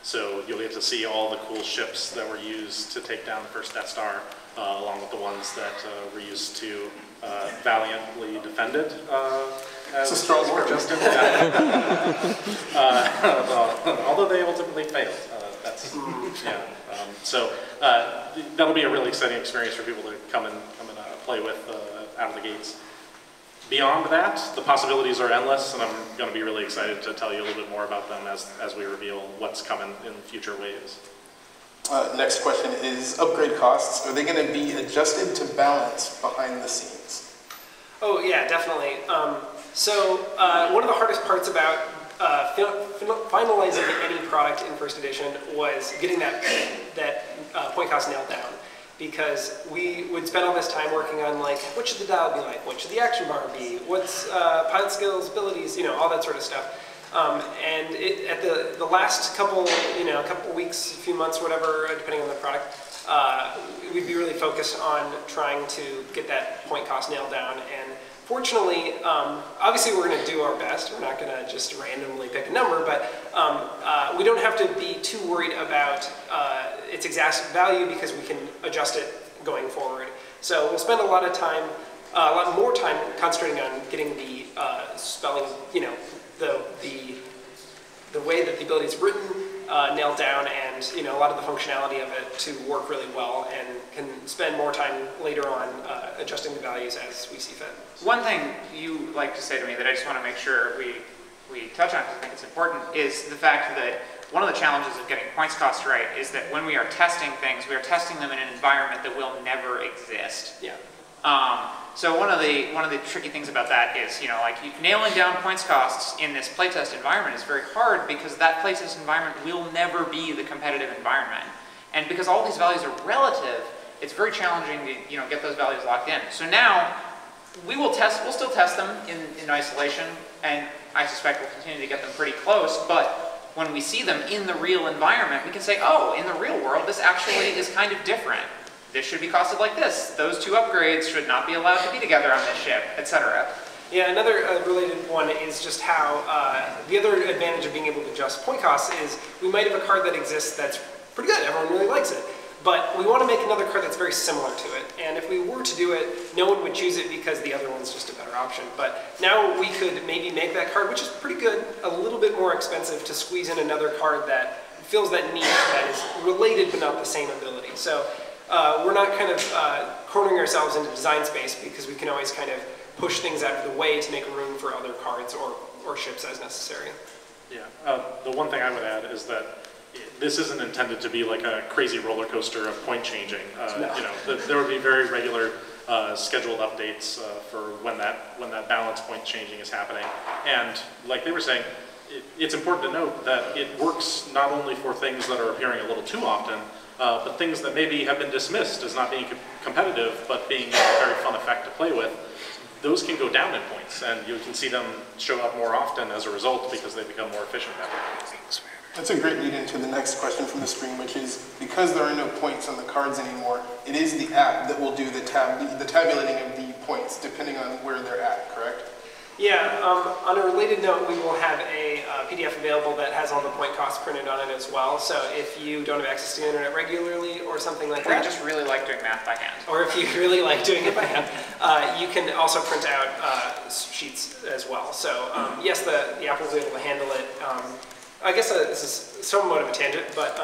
So you'll get to see all the cool ships that were used to take down the first Death Star, along with the ones that were used to valiantly defend it. It's a strong word. Justin. Although they ultimately failed. So that'll be a really exciting experience for people to come and play with out of the gates. Beyond that, the possibilities are endless, and I'm going to be really excited to tell you a little bit more about them as we reveal what's coming in future waves. Next question is upgrade costs. Are they going to be adjusted to balance behind the scenes? Oh yeah, definitely. So one of the hardest parts about finalizing any product in first edition was getting that point cost nailed down. Because we would spend all this time working on like, what should the dial be like? What should the action bar be? What's pilot skills, abilities, all that sort of stuff. And at the last couple weeks, a few months, whatever, depending on the product, we'd be really focused on trying to get that point cost nailed down. And fortunately, obviously we're going to do our best. We're not going to just randomly pick a number, but we don't have to be too worried about its exact value because we can adjust it going forward. So we'll spend a lot more time concentrating on getting the spelling, the way that the ability is written nailed down, and a lot of the functionality of it to work really well, and can spend more time later on adjusting the values as we see fit. One thing you like to say to me that I just want to make sure we touch on, because I think it's important, is the fact that one of the challenges of getting points cost right is that when we are testing things, we are testing them in an environment that will never exist. Yeah. So one of the tricky things about that is, nailing down points costs in this playtest environment is very hard, because that playtest environment will never be the competitive environment. And because all these values are relative, it's very challenging to get those values locked in. So now we'll still test them in isolation, and I suspect we'll continue to get them pretty close, but when we see them in the real environment, we can say, oh, in the real world, this actually is kind of different. This should be costed like this. Those two upgrades should not be allowed to be together on this ship, etc. Yeah, another related one is just how the other advantage of being able to adjust point costs is we might have a card that exists that's pretty good, everyone really likes it, but we want to make another card that's very similar to it, and if we were to do it, no one would choose it because the other one's just a better option. But now we could maybe make that card, which is pretty good, a little bit more expensive to squeeze in another card that fills that niche that is related but not the same ability. So we're not kind of cornering ourselves into design space because we can always kind of push things out of the way to make room for other cards or ships as necessary. Yeah, the one thing I would add is that this isn't intended to be like a crazy roller coaster of point changing. There would be very regular scheduled updates for when that balance point changing is happening. And like they were saying, it's important to note that it works not only for things that are appearing a little too often, but things that maybe have been dismissed as not being competitive, but being a very fun effect to play with. Those can go down in points, and you can see them show up more often as a result because they become more efficient that way. That's a great lead into the next question from the stream, which is, because there are no points on the cards anymore, it is the app that will do the tabulating of the points, depending on where they're at, correct? Yeah, on a related note, we will have a PDF available that has all the point costs printed on it as well. So if you don't have access to the internet regularly or something like that. Or you just really like doing math by hand. Or if you really like doing it by hand, you can also print out sheets as well. So yes, the app will be able to handle it. I guess this is somewhat of a tangent, but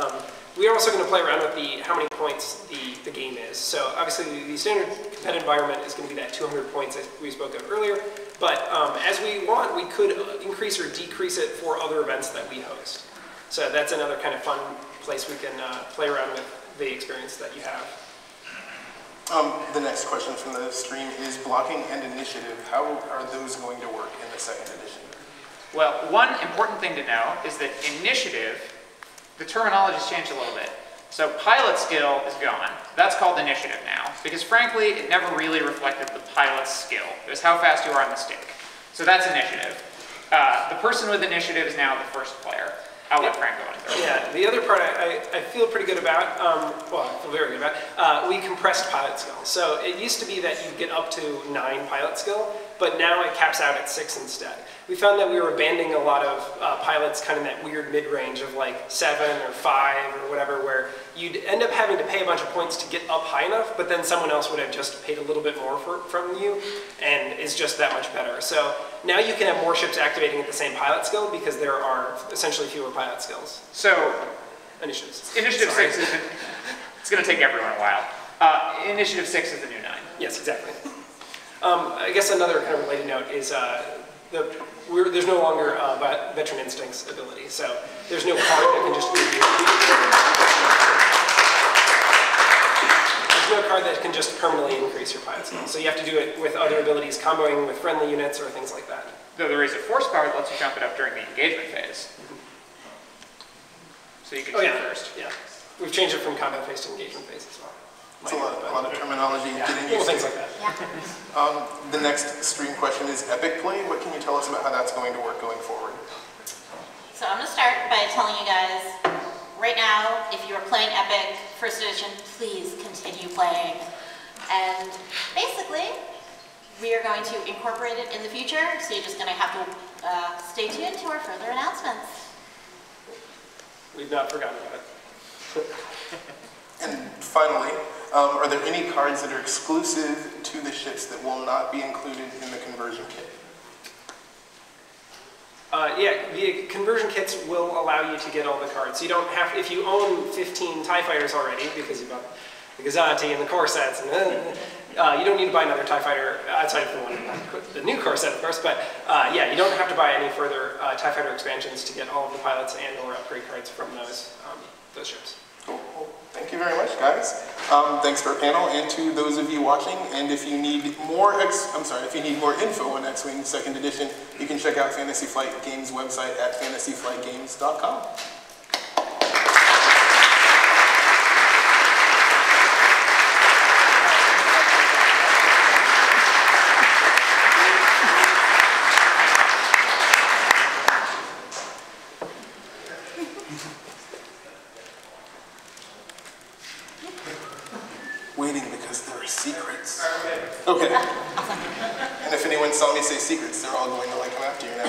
we are also going to play around with how many points the game is. So obviously the standard competitive environment is going to be that 200 points that we spoke of earlier, but as we want, we could increase or decrease it for other events that we host. So that's another kind of fun place we can play around with the experience that you have. The next question from the stream is blocking and initiative. How are those going to work in the second edition? Well, one important thing to know is that initiative, the terminology's changed a little bit. So pilot skill is gone. That's called initiative now, because frankly, it never really reflected the pilot's skill. It was how fast you are on the stick. So that's initiative. The person with initiative is now the first player. I'll let Frank go into it. Yeah, the other part I feel pretty good about, well, I feel very good about, we compressed pilot skill. So it used to be that you get up to 9 pilot skill, but now it caps out at 6 instead. We found that we were abandoning a lot of pilots kind of in that weird mid-range of like 7 or 5 or whatever, where you'd end up having to pay a bunch of points to get up high enough, but then someone else would have just paid a little bit more from you, and is just that much better. So now you can have more ships activating at the same pilot skill because there are essentially fewer pilot skills. So Initiatives. Initiative 6 is, it's going to take everyone a while. Initiative 6 is the new 9. Yes, exactly. I guess another kind of related note is there's no longer Veteran Instincts ability, so there's no card that can just give you. There's no card that can just permanently increase your pilot skill, so you have to do it with other abilities, comboing with friendly units or things like that. Though the raise of force power lets you jump it up during the engagement phase. So you can shoot first. Yeah, we've changed it from combat phase to engagement phase as well. It's a lot of terminology getting used things to. like that. Yeah. The next stream question is Epic Play. What can you tell us about how that's going to work going forward? So I'm going to start by telling you guys, right now, if you are playing Epic First Edition, please continue playing. And basically, we are going to incorporate it in the future, so you're just going to have to stay tuned to our further announcements. We've not forgotten about it. And finally, are there any cards that are exclusive to the ships that will not be included in the conversion kit? Yeah, the conversion kits will allow you to get all the cards. So you don't have, if you own 15 TIE Fighters already, because you bought the Gazanti and the core sets, and you don't need to buy another TIE Fighter outside of the new core set, of course, but yeah, you don't have to buy any further TIE Fighter expansions to get all of the pilots and or upgrade cards from those ships. Cool. Well, thank you very much, guys. Thanks to our panel and to those of you watching. And if you need more if you need more info on X-Wing 2nd Edition, you can check out Fantasy Flight Games' website at fantasyflightgames.com. Waiting because there are secrets. Okay. And if anyone saw me say secrets, they're all going to like come after you now.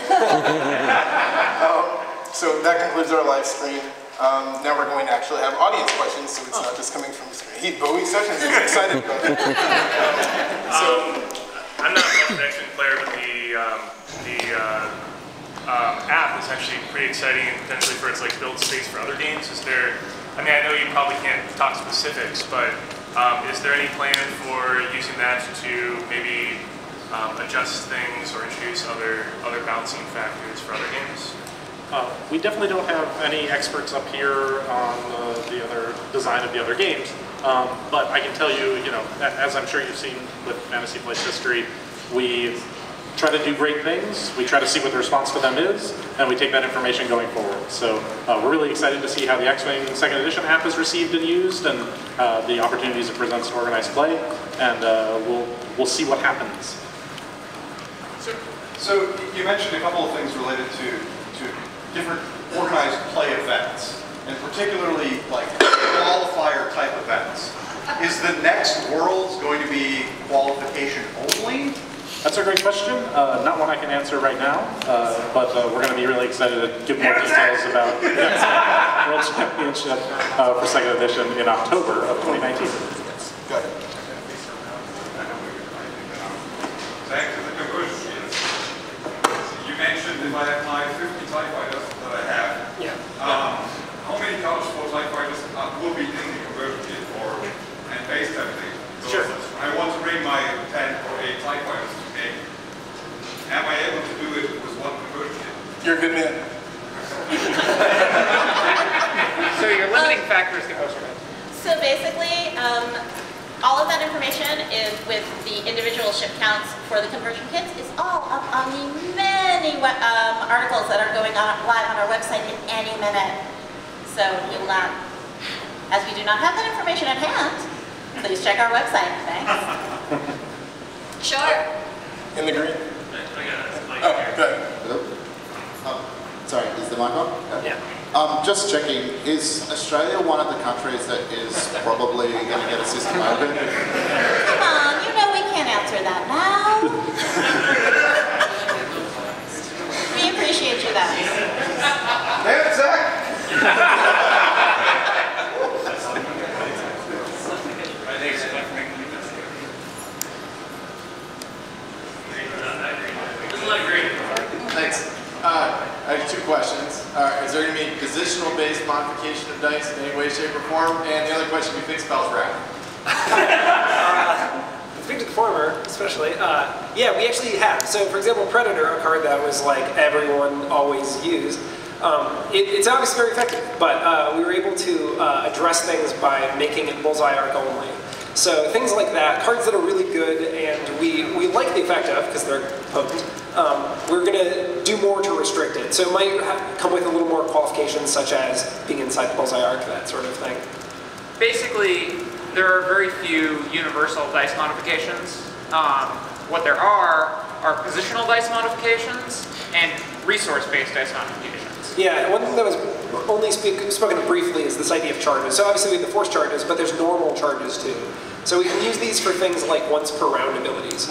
So that concludes our live stream. Now we're going to actually have audience questions, so it's not just coming from the screen. Heath Bowie Sessions is excited about it. I'm not much of an X-Wing player, but the app is actually pretty exciting and potentially for its like build space for other games. Is there? I mean, I know you probably can't talk specifics, but is there any plan for using that to maybe adjust things or introduce other balancing factors for other games? We definitely don't have any experts up here on the other design of the other games, but I can tell you, as I'm sure you've seen with Fantasy Flight's history, we try to do great things, we try to see what the response to them is, and we take that information going forward. So we're really excited to see how the X-Wing 2nd Edition app is received and used, and the opportunities it presents to organized play, and we'll see what happens. So you mentioned a couple of things related to different organized play events, and particularly like qualifier type events. Is the next Worlds going to be qualification only? That's a great question. Not one I can answer right now, but we're going to be really excited to give more details about the World Championship for 2nd Edition in October of 2019. Go ahead. Back to the conversion fields. You mentioned if I have my 50 TIE fighters that I have, how many colors for TIE fighters will be in the conversion field and base everything? Sure. I want to bring my 10 or 8 TIE fighters to game. Am I able to do it with one conversion field? You're a good man. So your limiting factor is the poster. So basically, all of that information is with the individual ship counts for the conversion kits is all up on the many articles that are going on live on our website in any minute. So you will not, as we do not have that information at hand, please check our website. Thanks. Sure. In the green? Oh, good. Hello? Sorry, is the mic on? Yeah. Just checking, is Australia one of the countries that is probably going to get a system open? Come on, you know we can't answer that now. We appreciate you, though. Damn it, Zach! Thanks. I have 2 questions. Is there going to be positional-based modification of dice in any way, shape, or form? And the other question, do you think spells wrap? Speak to the former, especially. Yeah, we actually have. So, for example, Predator, a card that was like everyone always used. It's obviously very effective, but we were able to address things by making it bullseye arc only. So things like that, cards that are really good and we like the effect of because they're potent, we're going to do more to restrict it. So it might come with a little more qualifications such as being inside the bullseye arc, that sort of thing. Basically, there are very few universal dice modifications. What there are positional dice modifications and resource-based dice modifications. Yeah, one thing that was only spoken of briefly is this idea of charges. So obviously we have the force charges, but there's normal charges too. So we can use these for things like once per round abilities.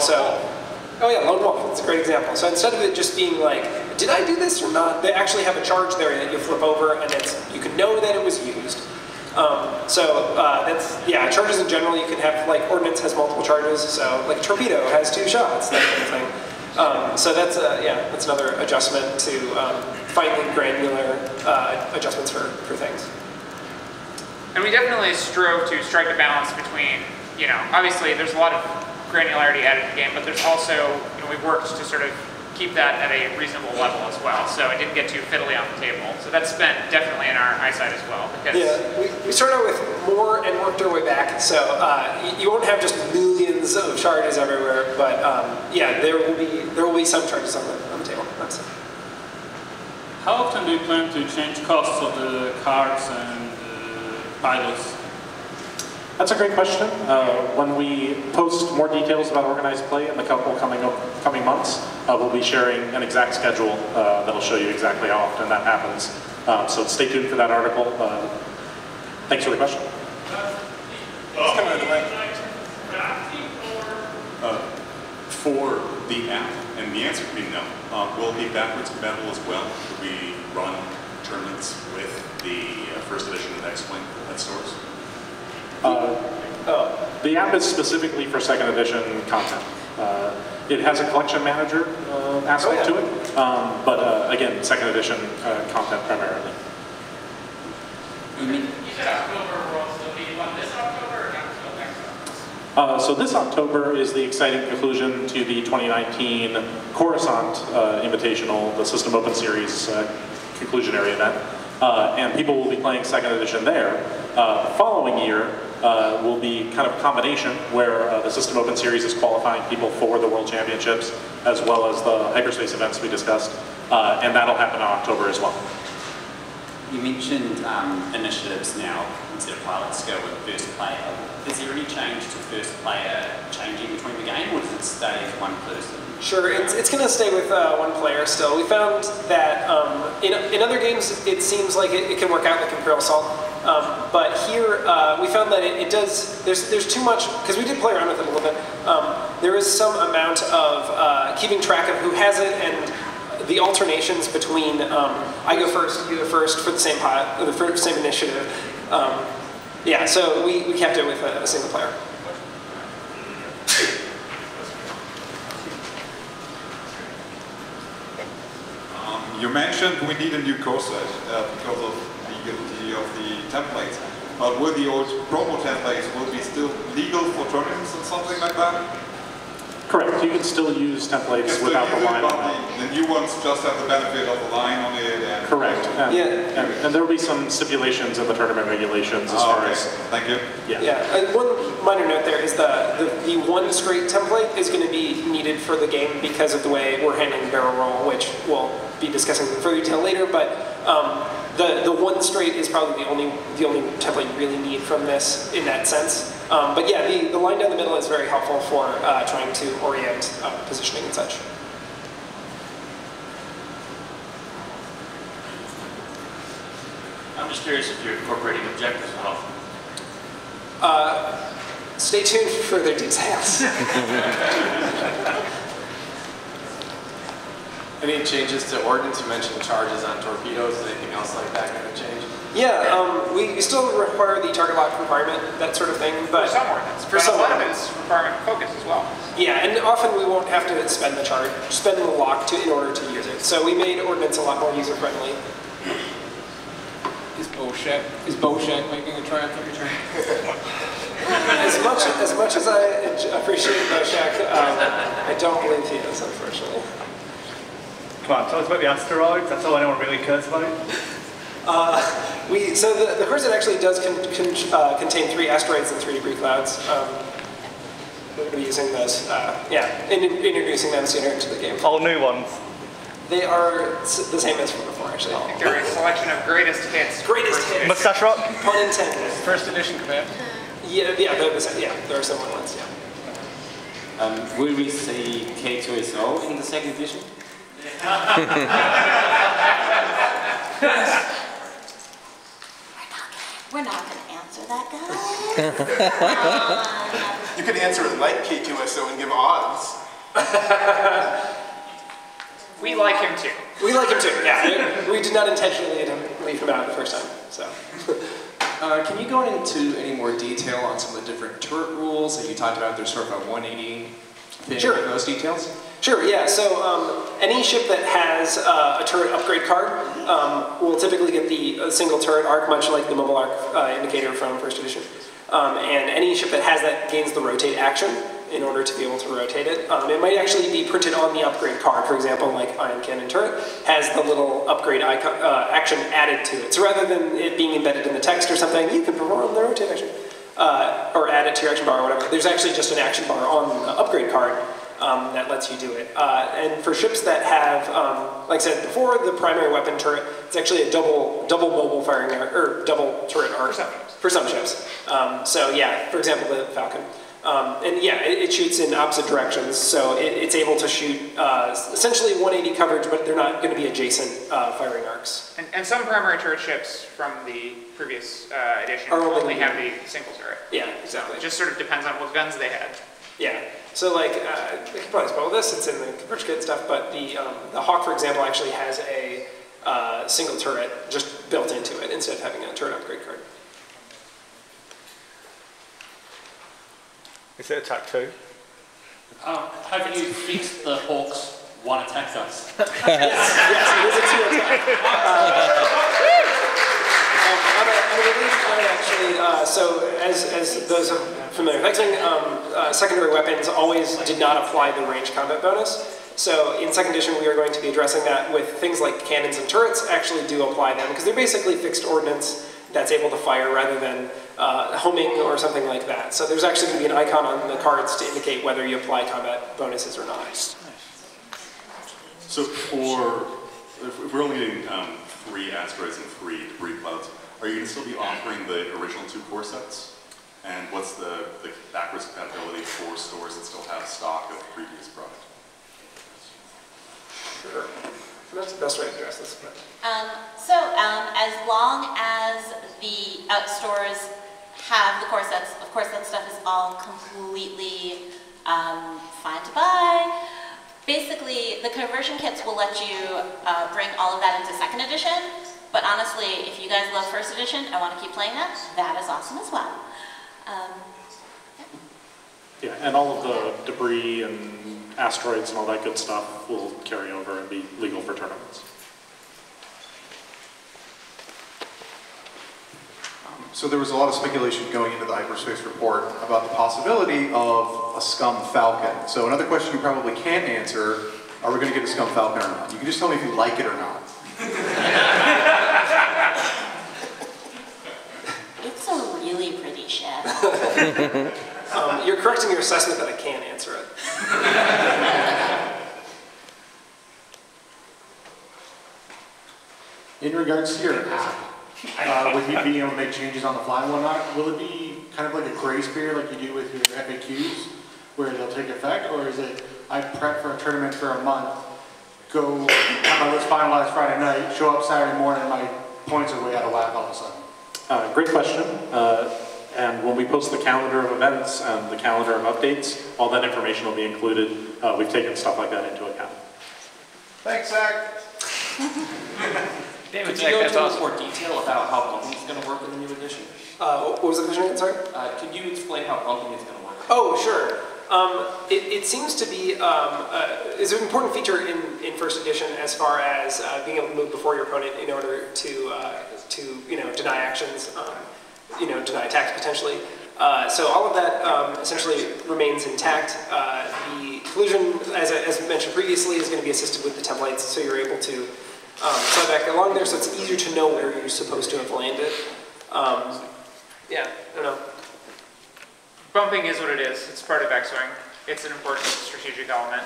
Oh yeah, Lone Wolf, that's a great example. So instead of it just being like, did I do this or not, they actually have a charge there that you flip over and you can know that it was used. That's, yeah, charges in general, you can have, like, Ordnance has multiple charges, so, like, Torpedo has 2 shots, that kind of thing. So that's, that's another adjustment to finely granular adjustments for things. And we definitely strove to strike a balance between, obviously there's a lot of granularity added to the game, but there's also, we've worked to sort of keep that at a reasonable level as well, so it didn't get too fiddly on the table. So that's been definitely in our eyesight as well. Because yeah, we started with more and worked our way back, so you won't have just millions of charges everywhere, but yeah, there will be some charges on the table. How often do you plan to change costs of the cards and pilots? That's a great question. When we post more details about organized play in the couple coming months, we'll be sharing an exact schedule that'll show you exactly how often that happens. So stay tuned for that article. Thanks for the question. For the app, and the answer would be no. Will it be backwards compatible as well? Will we run tournaments with the first edition of X-Wing at stores? The app is specifically for second edition content. It has a collection manager aspect to it, but again, second edition content primarily. So this October is the exciting conclusion to the 2019 Coruscant Invitational, the System Open Series conclusionary event. And people will be playing second edition there. The following year will be kind of a combination where the System Open Series is qualifying people for the World Championships as well as the hyperspace events we discussed. And that'll happen in October as well. You mentioned initiatives now instead of pilots go with first player. Is there any change to first player changing between the game, or does it stay with one person? Sure, it's going to stay with one player still. We found that in other games it seems like it can work out like Imperial Assault, but here we found that it does. There's too much, because we did play around with it a little bit. There is some amount of keeping track of who has it and the alternations between I go first, you go first for the same pilot, or the same initiative. Yeah, so we kept it with a single player. You mentioned we need a new core set because of the legality of the templates. But will the old promo templates will be still legal for tournaments and something like that? Correct. You can still use templates without the line on them. The new ones just have the benefit of the line on it. And correct. And there will be some stipulations in the tournament regulations as far as. Thank you. Yeah. One minor note there is the one straight template is going to be needed for the game because of the way we're handling barrel roll, which we'll be discussing in further detail later. But the one straight is probably the only template you really need from this in that sense. But yeah, the line down the middle is very helpful for trying to orient positioning and such. I'm just curious if you're incorporating objectives at all. Stay tuned for further details. Any changes to ordnance? You mentioned charges on torpedoes. Is anything else like that going to change? Yeah, we still require the target lock requirement, that sort of thing. But for some ordnance. For a lot of it's requirement focus as well. Yeah, and often we won't have to spend the lock in order to use it. So we made ordnance a lot more user friendly. Is Bowshack making a triumphant return? As much as I appreciate Bowshack, I don't believe he is, unfortunately. Come on, tell us about the asteroids. That's all anyone really cares about. So the Corset actually does contain 3 asteroids and 3 debris clouds. We're going to be using those, introducing them sooner into the game. All new ones. They are the same as from before, actually. I think they're a selection of greatest hits. Greatest hits. Mustache Rock? Pun intended. First edition command? Yeah, they're the same. Yeah, there are similar ones, yeah. Will we see K2SO in the second edition? We're not going to answer that, guys. You could answer it like K2SO and give odds. We like him too. We like him too, yeah. We did not intentionally leave him out the first time, so. Can you go into any more detail on some of the different turret rules that you talked about? There's sort of a 180 thing. Sure. Those details? Sure, yeah. So any ship that has a turret upgrade card will typically get the single turret arc, much like the mobile arc indicator from first edition. And any ship that has that gains the rotate action in order to be able to rotate it. It might actually be printed on the upgrade card, for example, like Ion Cannon Turret has the little upgrade icon, action added to it. So rather than it being embedded in the text or something, you can perform the rotate action. Or add it to your action bar or whatever. There's actually just an action bar on the upgrade card that lets you do it. And for ships that have, like I said before, the primary weapon turret It's actually a double mobile firing arc, or double turret arc for some ships. So yeah, for example, the Falcon. And yeah, it shoots in opposite directions, so it's able to shoot essentially 180 coverage, but they're not going to be adjacent firing arcs. And some primary turret ships from the previous edition only have the single turret. Yeah, exactly. It just sort of depends on what guns they had. Yeah. So like, they could probably spell this. It's in the conversion kit and stuff. But the Hawk, for example, actually has a single turret just built into it instead of having a turret upgrade card. Is it attack 2? Have you fixed the Hawk's one attack dice? yes, it is a 2 attack. On a release point, actually, so as those are familiar with X-Wing, secondary weapons always did not apply the range combat bonus. So in second edition, we are going to be addressing that with things like cannons and turrets actually do apply them, because they're basically fixed ordnance that's able to fire rather than homing or something like that. So there's actually going to be an icon on the cards to indicate whether you apply combat bonuses or not. So if we're only getting 3 asteroids and 3 debris clouds, are you going to still be offering the original 2 core sets? And what's the backwards compatibility for stores that still have stock of the previous product? Sure. That's the best way to address this. As long as the stores have the core sets, of course that stuff is all completely fine to buy. Basically, the conversion kits will let you bring all of that into second edition, but honestly, if you guys love first edition and want to keep playing that, that is awesome as well. Yeah, and all of the debris and asteroids and all that good stuff will carry over and be legal for tournaments. So there was a lot of speculation going into the Hyperspace Report about the possibility of a Scum Falcon. So another question you probably can't answer, are we going to get a Scum Falcon or not? You can just tell me if you like it or not. It's a really pretty ship. You're correcting your assessment that I can't answer it. In regards to your app, with you being able to make changes on the fly and whatnot, will it be kind of like a grace period like you do with your FAQs, where they'll take effect, or is it, I prep for a tournament for a month, go have my list finalized Friday night, show up Saturday morning, and my points are way out of whack all of a sudden? Great question. And when we post the calendar of events and the calendar of updates, all that information will be included. We've taken stuff like that into account. Thanks, Zach. Could you go into more detail about how bumping is going to work in the new edition? What was the question again, sorry? Could you explain how bumping is going to work? Oh, sure. It seems to be is an important feature in first edition as far as being able to move before your opponent in order to deny actions, deny attacks potentially. So all of that essentially remains intact. The collision, as mentioned previously, is going to be assisted with the templates, so you're able to slide back along there, so it's easier to know where you're supposed to have landed. Yeah, I don't know. Bumping is what it is. It's part of X-Wing. It's an important strategic element.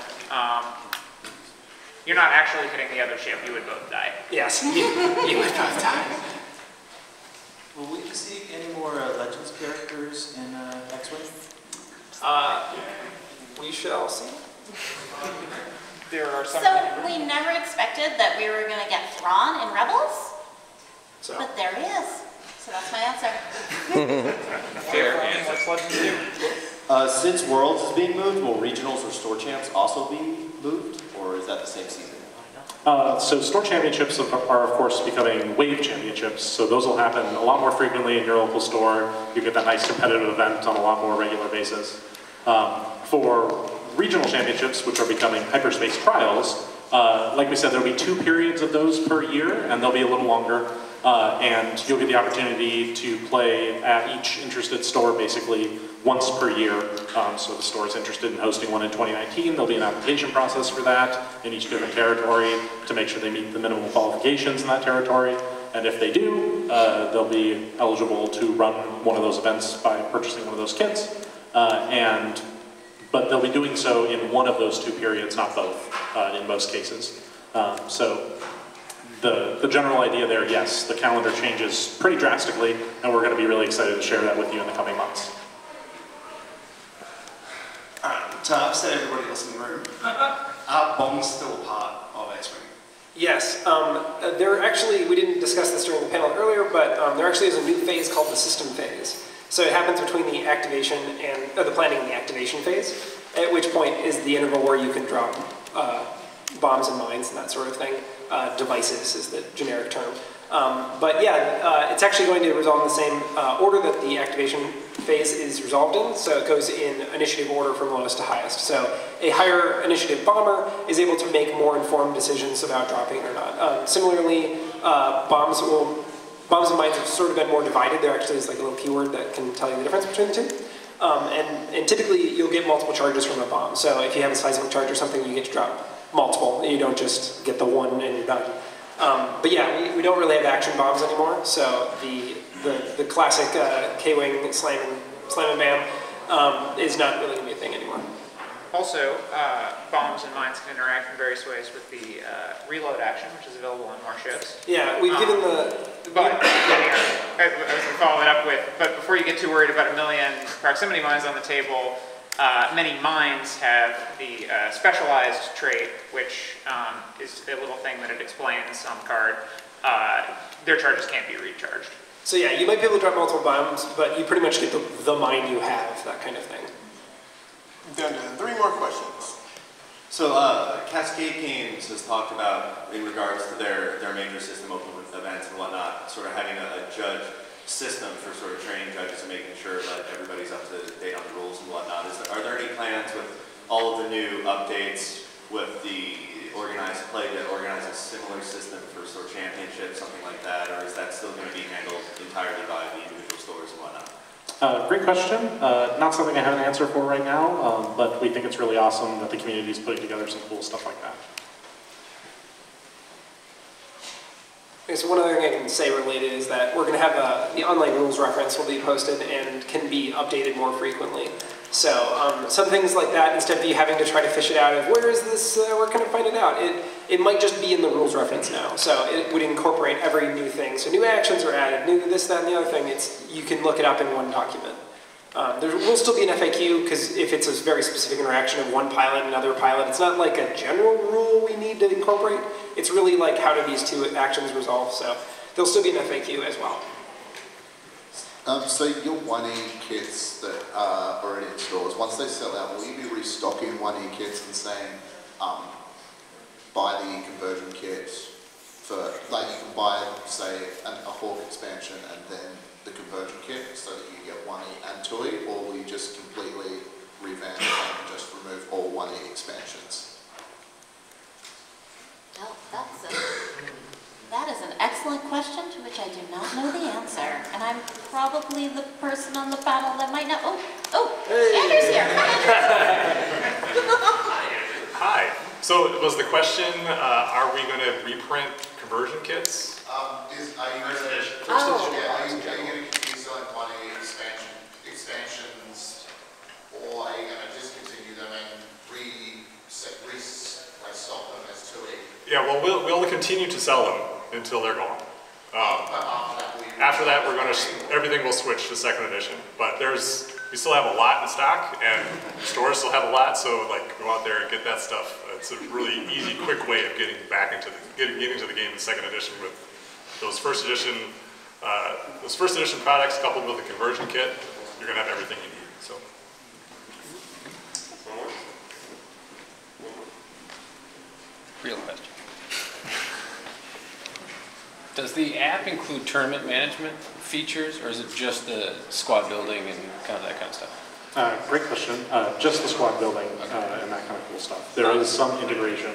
You're not actually hitting the other ship. You would both die. Yes, you would both die. Will we see any more Legends characters in X-Wing? We shall see. There are some. So we never expected that we were going to get Thrawn in Rebels, but there he is. So that's my answer. Fair. And what's Legends do? Since Worlds is being moved, will regionals or store champs also be moved, or is that the same season? So store championships are of course becoming wave championships, so those will happen a lot more frequently in your local store. You get that nice competitive event on a lot more regular basis. For regional championships, which are becoming hyperspace trials, like we said, there'll be 2 periods of those per year, and they'll be a little longer. And you'll get the opportunity to play at each interested store basically once per year. So the store is interested in hosting one in 2019. There'll be an application process for that in each given territory to make sure they meet the minimum qualifications in that territory. And if they do, they'll be eligible to run one of those events by purchasing one of those kits. But they'll be doing so in one of those 2 periods, not both, in most cases. So the general idea there, yes, the calendar changes pretty drastically, and we're going to be really excited to share that with you in the coming months. To upset everybody else in the room, are bombs still a part of X-Wing? Yes, there actually, we didn't discuss this during the panel earlier, but there actually is a new phase called the system phase. So it happens between the activation and the planning and the activation phase, at which point is the interval where you can drop bombs and mines and that sort of thing. Devices is the generic term. But yeah, it's actually going to resolve in the same order that the activation phase is resolved in. So it goes in initiative order from lowest to highest. So a higher initiative bomber is able to make more informed decisions about dropping or not. Similarly, bombs and mines have sort of been more divided. There actually is like a little keyword that can tell you the difference between the two. And typically you'll get multiple charges from a bomb. So if you have a seismic charge or something, you get to drop multiple. You don't just get the one and you're done. But yeah, we don't really have action bombs anymore. So the classic K-Wing slam and bam is not really going to be a thing anymore. Also, bombs and mines can interact in various ways with the reload action, which is available on more ships. Yeah, we've given the... But, I was going to follow it up with, but before you get too worried about 1 million proximity mines on the table, many mines have the specialized trait, which is a little thing that it explains on the card. Their charges can't be recharged. So yeah, you might be able to drop multiple bombs, but you pretty much get the mine you have, that kind of thing. Down to 3 more questions. So Cascade Games has talked about, in regards to their major system open events and whatnot, sort of having a judge system for sort of training judges and making sure that everybody's up to date on the rules and whatnot. Are there any plans with all of the new updates with the organized play to organize a similar system for sort of championships, something like that, or is that still going to be handled entirely by the individual stores and whatnot? Great question. Not something I have an answer for right now, but we think it's really awesome that the community is putting together some cool stuff like that. Okay, so one other thing I can say related is that we're going to have the online rules reference will be posted and can be updated more frequently. So some things like that, instead of you having to try to fish it out of where is this, where can I find it out? It might just be in the rules reference now. So it would incorporate every new thing. So new actions are added, new this, that, and the other thing. You can look it up in one document. There will still be an FAQ because if it's a very specific interaction of one pilot and another pilot, it's not like a general rule we need to incorporate. It's really like how do these two actions resolve. So there'll still be an FAQ as well. So your 1E kits that are already in stores, once they sell out, will you be restocking 1E kits and saying, buy the conversion kit for, like you can buy, say, a Hawk expansion and then the conversion kit so that you get 1E and 2E, or will you just completely revamp and just remove all 1E expansions? Well, that is an excellent question to which I do not know the answer, and I'm probably the person on the panel that might know. Andrew's here. Hi. So was the question, are we going to reprint conversion kits? Are you going to continue selling 1E expansions, or are you going to discontinue them and restock them as 2E? Yeah, well, we'll continue to sell them until they're gone. After that, we're going to everything will switch to 2nd edition. But we still have a lot in stock, and stores still have a lot. So like, go out there and get that stuff. It's a really easy, quick way of getting back into getting into the game in 2nd edition with those first edition products coupled with the conversion kit. You're going to have everything you need. So. Real question. Does the app include tournament management features, or is it just the squad building and kind of that kind of stuff? Great question. Just the squad building and that kind of cool stuff. There is some integration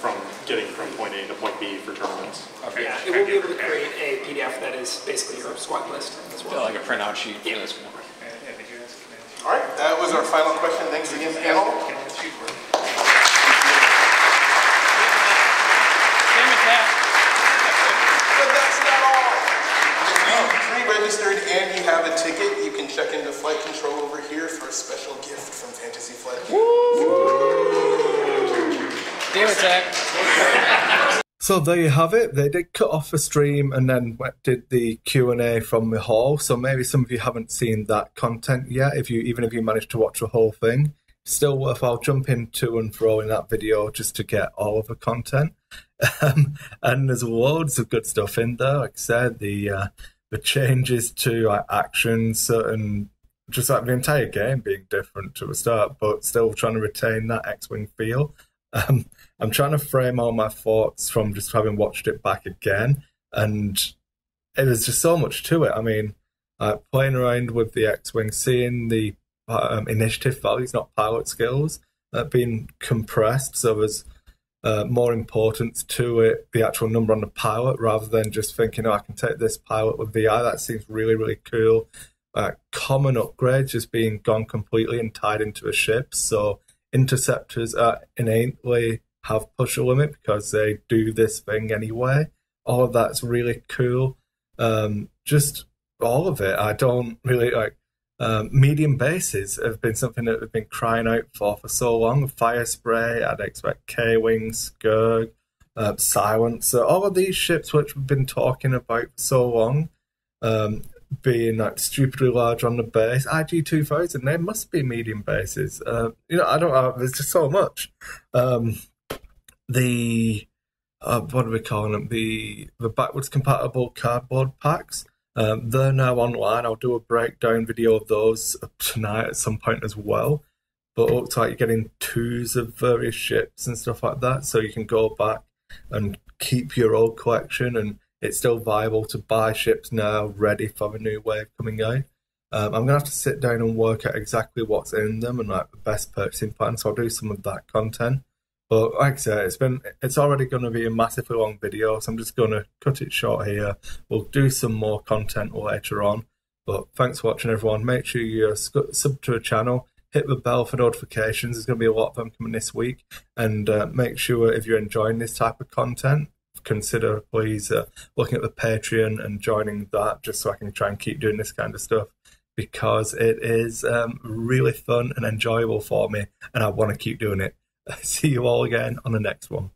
from getting from point A to point B for tournaments. Okay. Yeah, it will be able to create a PDF that is basically your squad list as well. Like a printout sheet. Yeah. All right, that was our final question. Thanks again, panel. But that's not all. If you pre-registered and you have a ticket, you can check into flight control over here for a special gift from Fantasy Flight. Damn it, Zach. So there you have it. They did cut off the stream and then did the Q&A from the hall. So maybe some of you haven't seen that content yet. Even if you managed to watch the whole thing, still worthwhile jumping to and fro in that video just to get all of the content. And there's loads of good stuff in there. Like I said, the changes to actions, and just like the entire game being different to the start, but still trying to retain that X-Wing feel. I'm trying to frame all my thoughts from just having watched it back again, and there's just so much to it. I mean, playing around with the X-Wing, seeing the initiative values, not pilot skills, being compressed, so there's more importance to it, the actual number on the pilot, rather than just thinking, oh, I can take this pilot with VI. That seems really, really cool. Common upgrades just being gone completely and tied into a ship, so interceptors innately have push limit because they do this thing anyway. All of that's really cool. Just all of it. I don't really like. Medium bases have been something that we've been crying out for so long. Fire spray, I'd expect K-Wing, Skurg, Silencer, all of these ships which we've been talking about for so long, being like stupidly large on the base. IG-2000, they must be medium bases. I don't know, there's just so much. What are we calling them? The backwards compatible cardboard packs. They're now online. I'll do a breakdown video of those tonight at some point as well. But it looks like you're getting twos of various ships and stuff like that, so you can go back and keep your old collection, and it's still viable to buy ships now ready for the new wave coming out. I'm going to have to sit down and work out exactly what's in them and like the best purchasing plan, so I'll do some of that content. But like I said, it's already going to be a massively long video, so I'm just going to cut it short here. We'll do some more content later on. But thanks for watching, everyone. Make sure you sub to the channel, hit the bell for notifications. There's going to be a lot of them coming this week. And make sure if you're enjoying this type of content, consider please looking at the Patreon and joining that, just so I can try and keep doing this kind of stuff, because it is really fun and enjoyable for me, and I want to keep doing it. See you all again on the next one.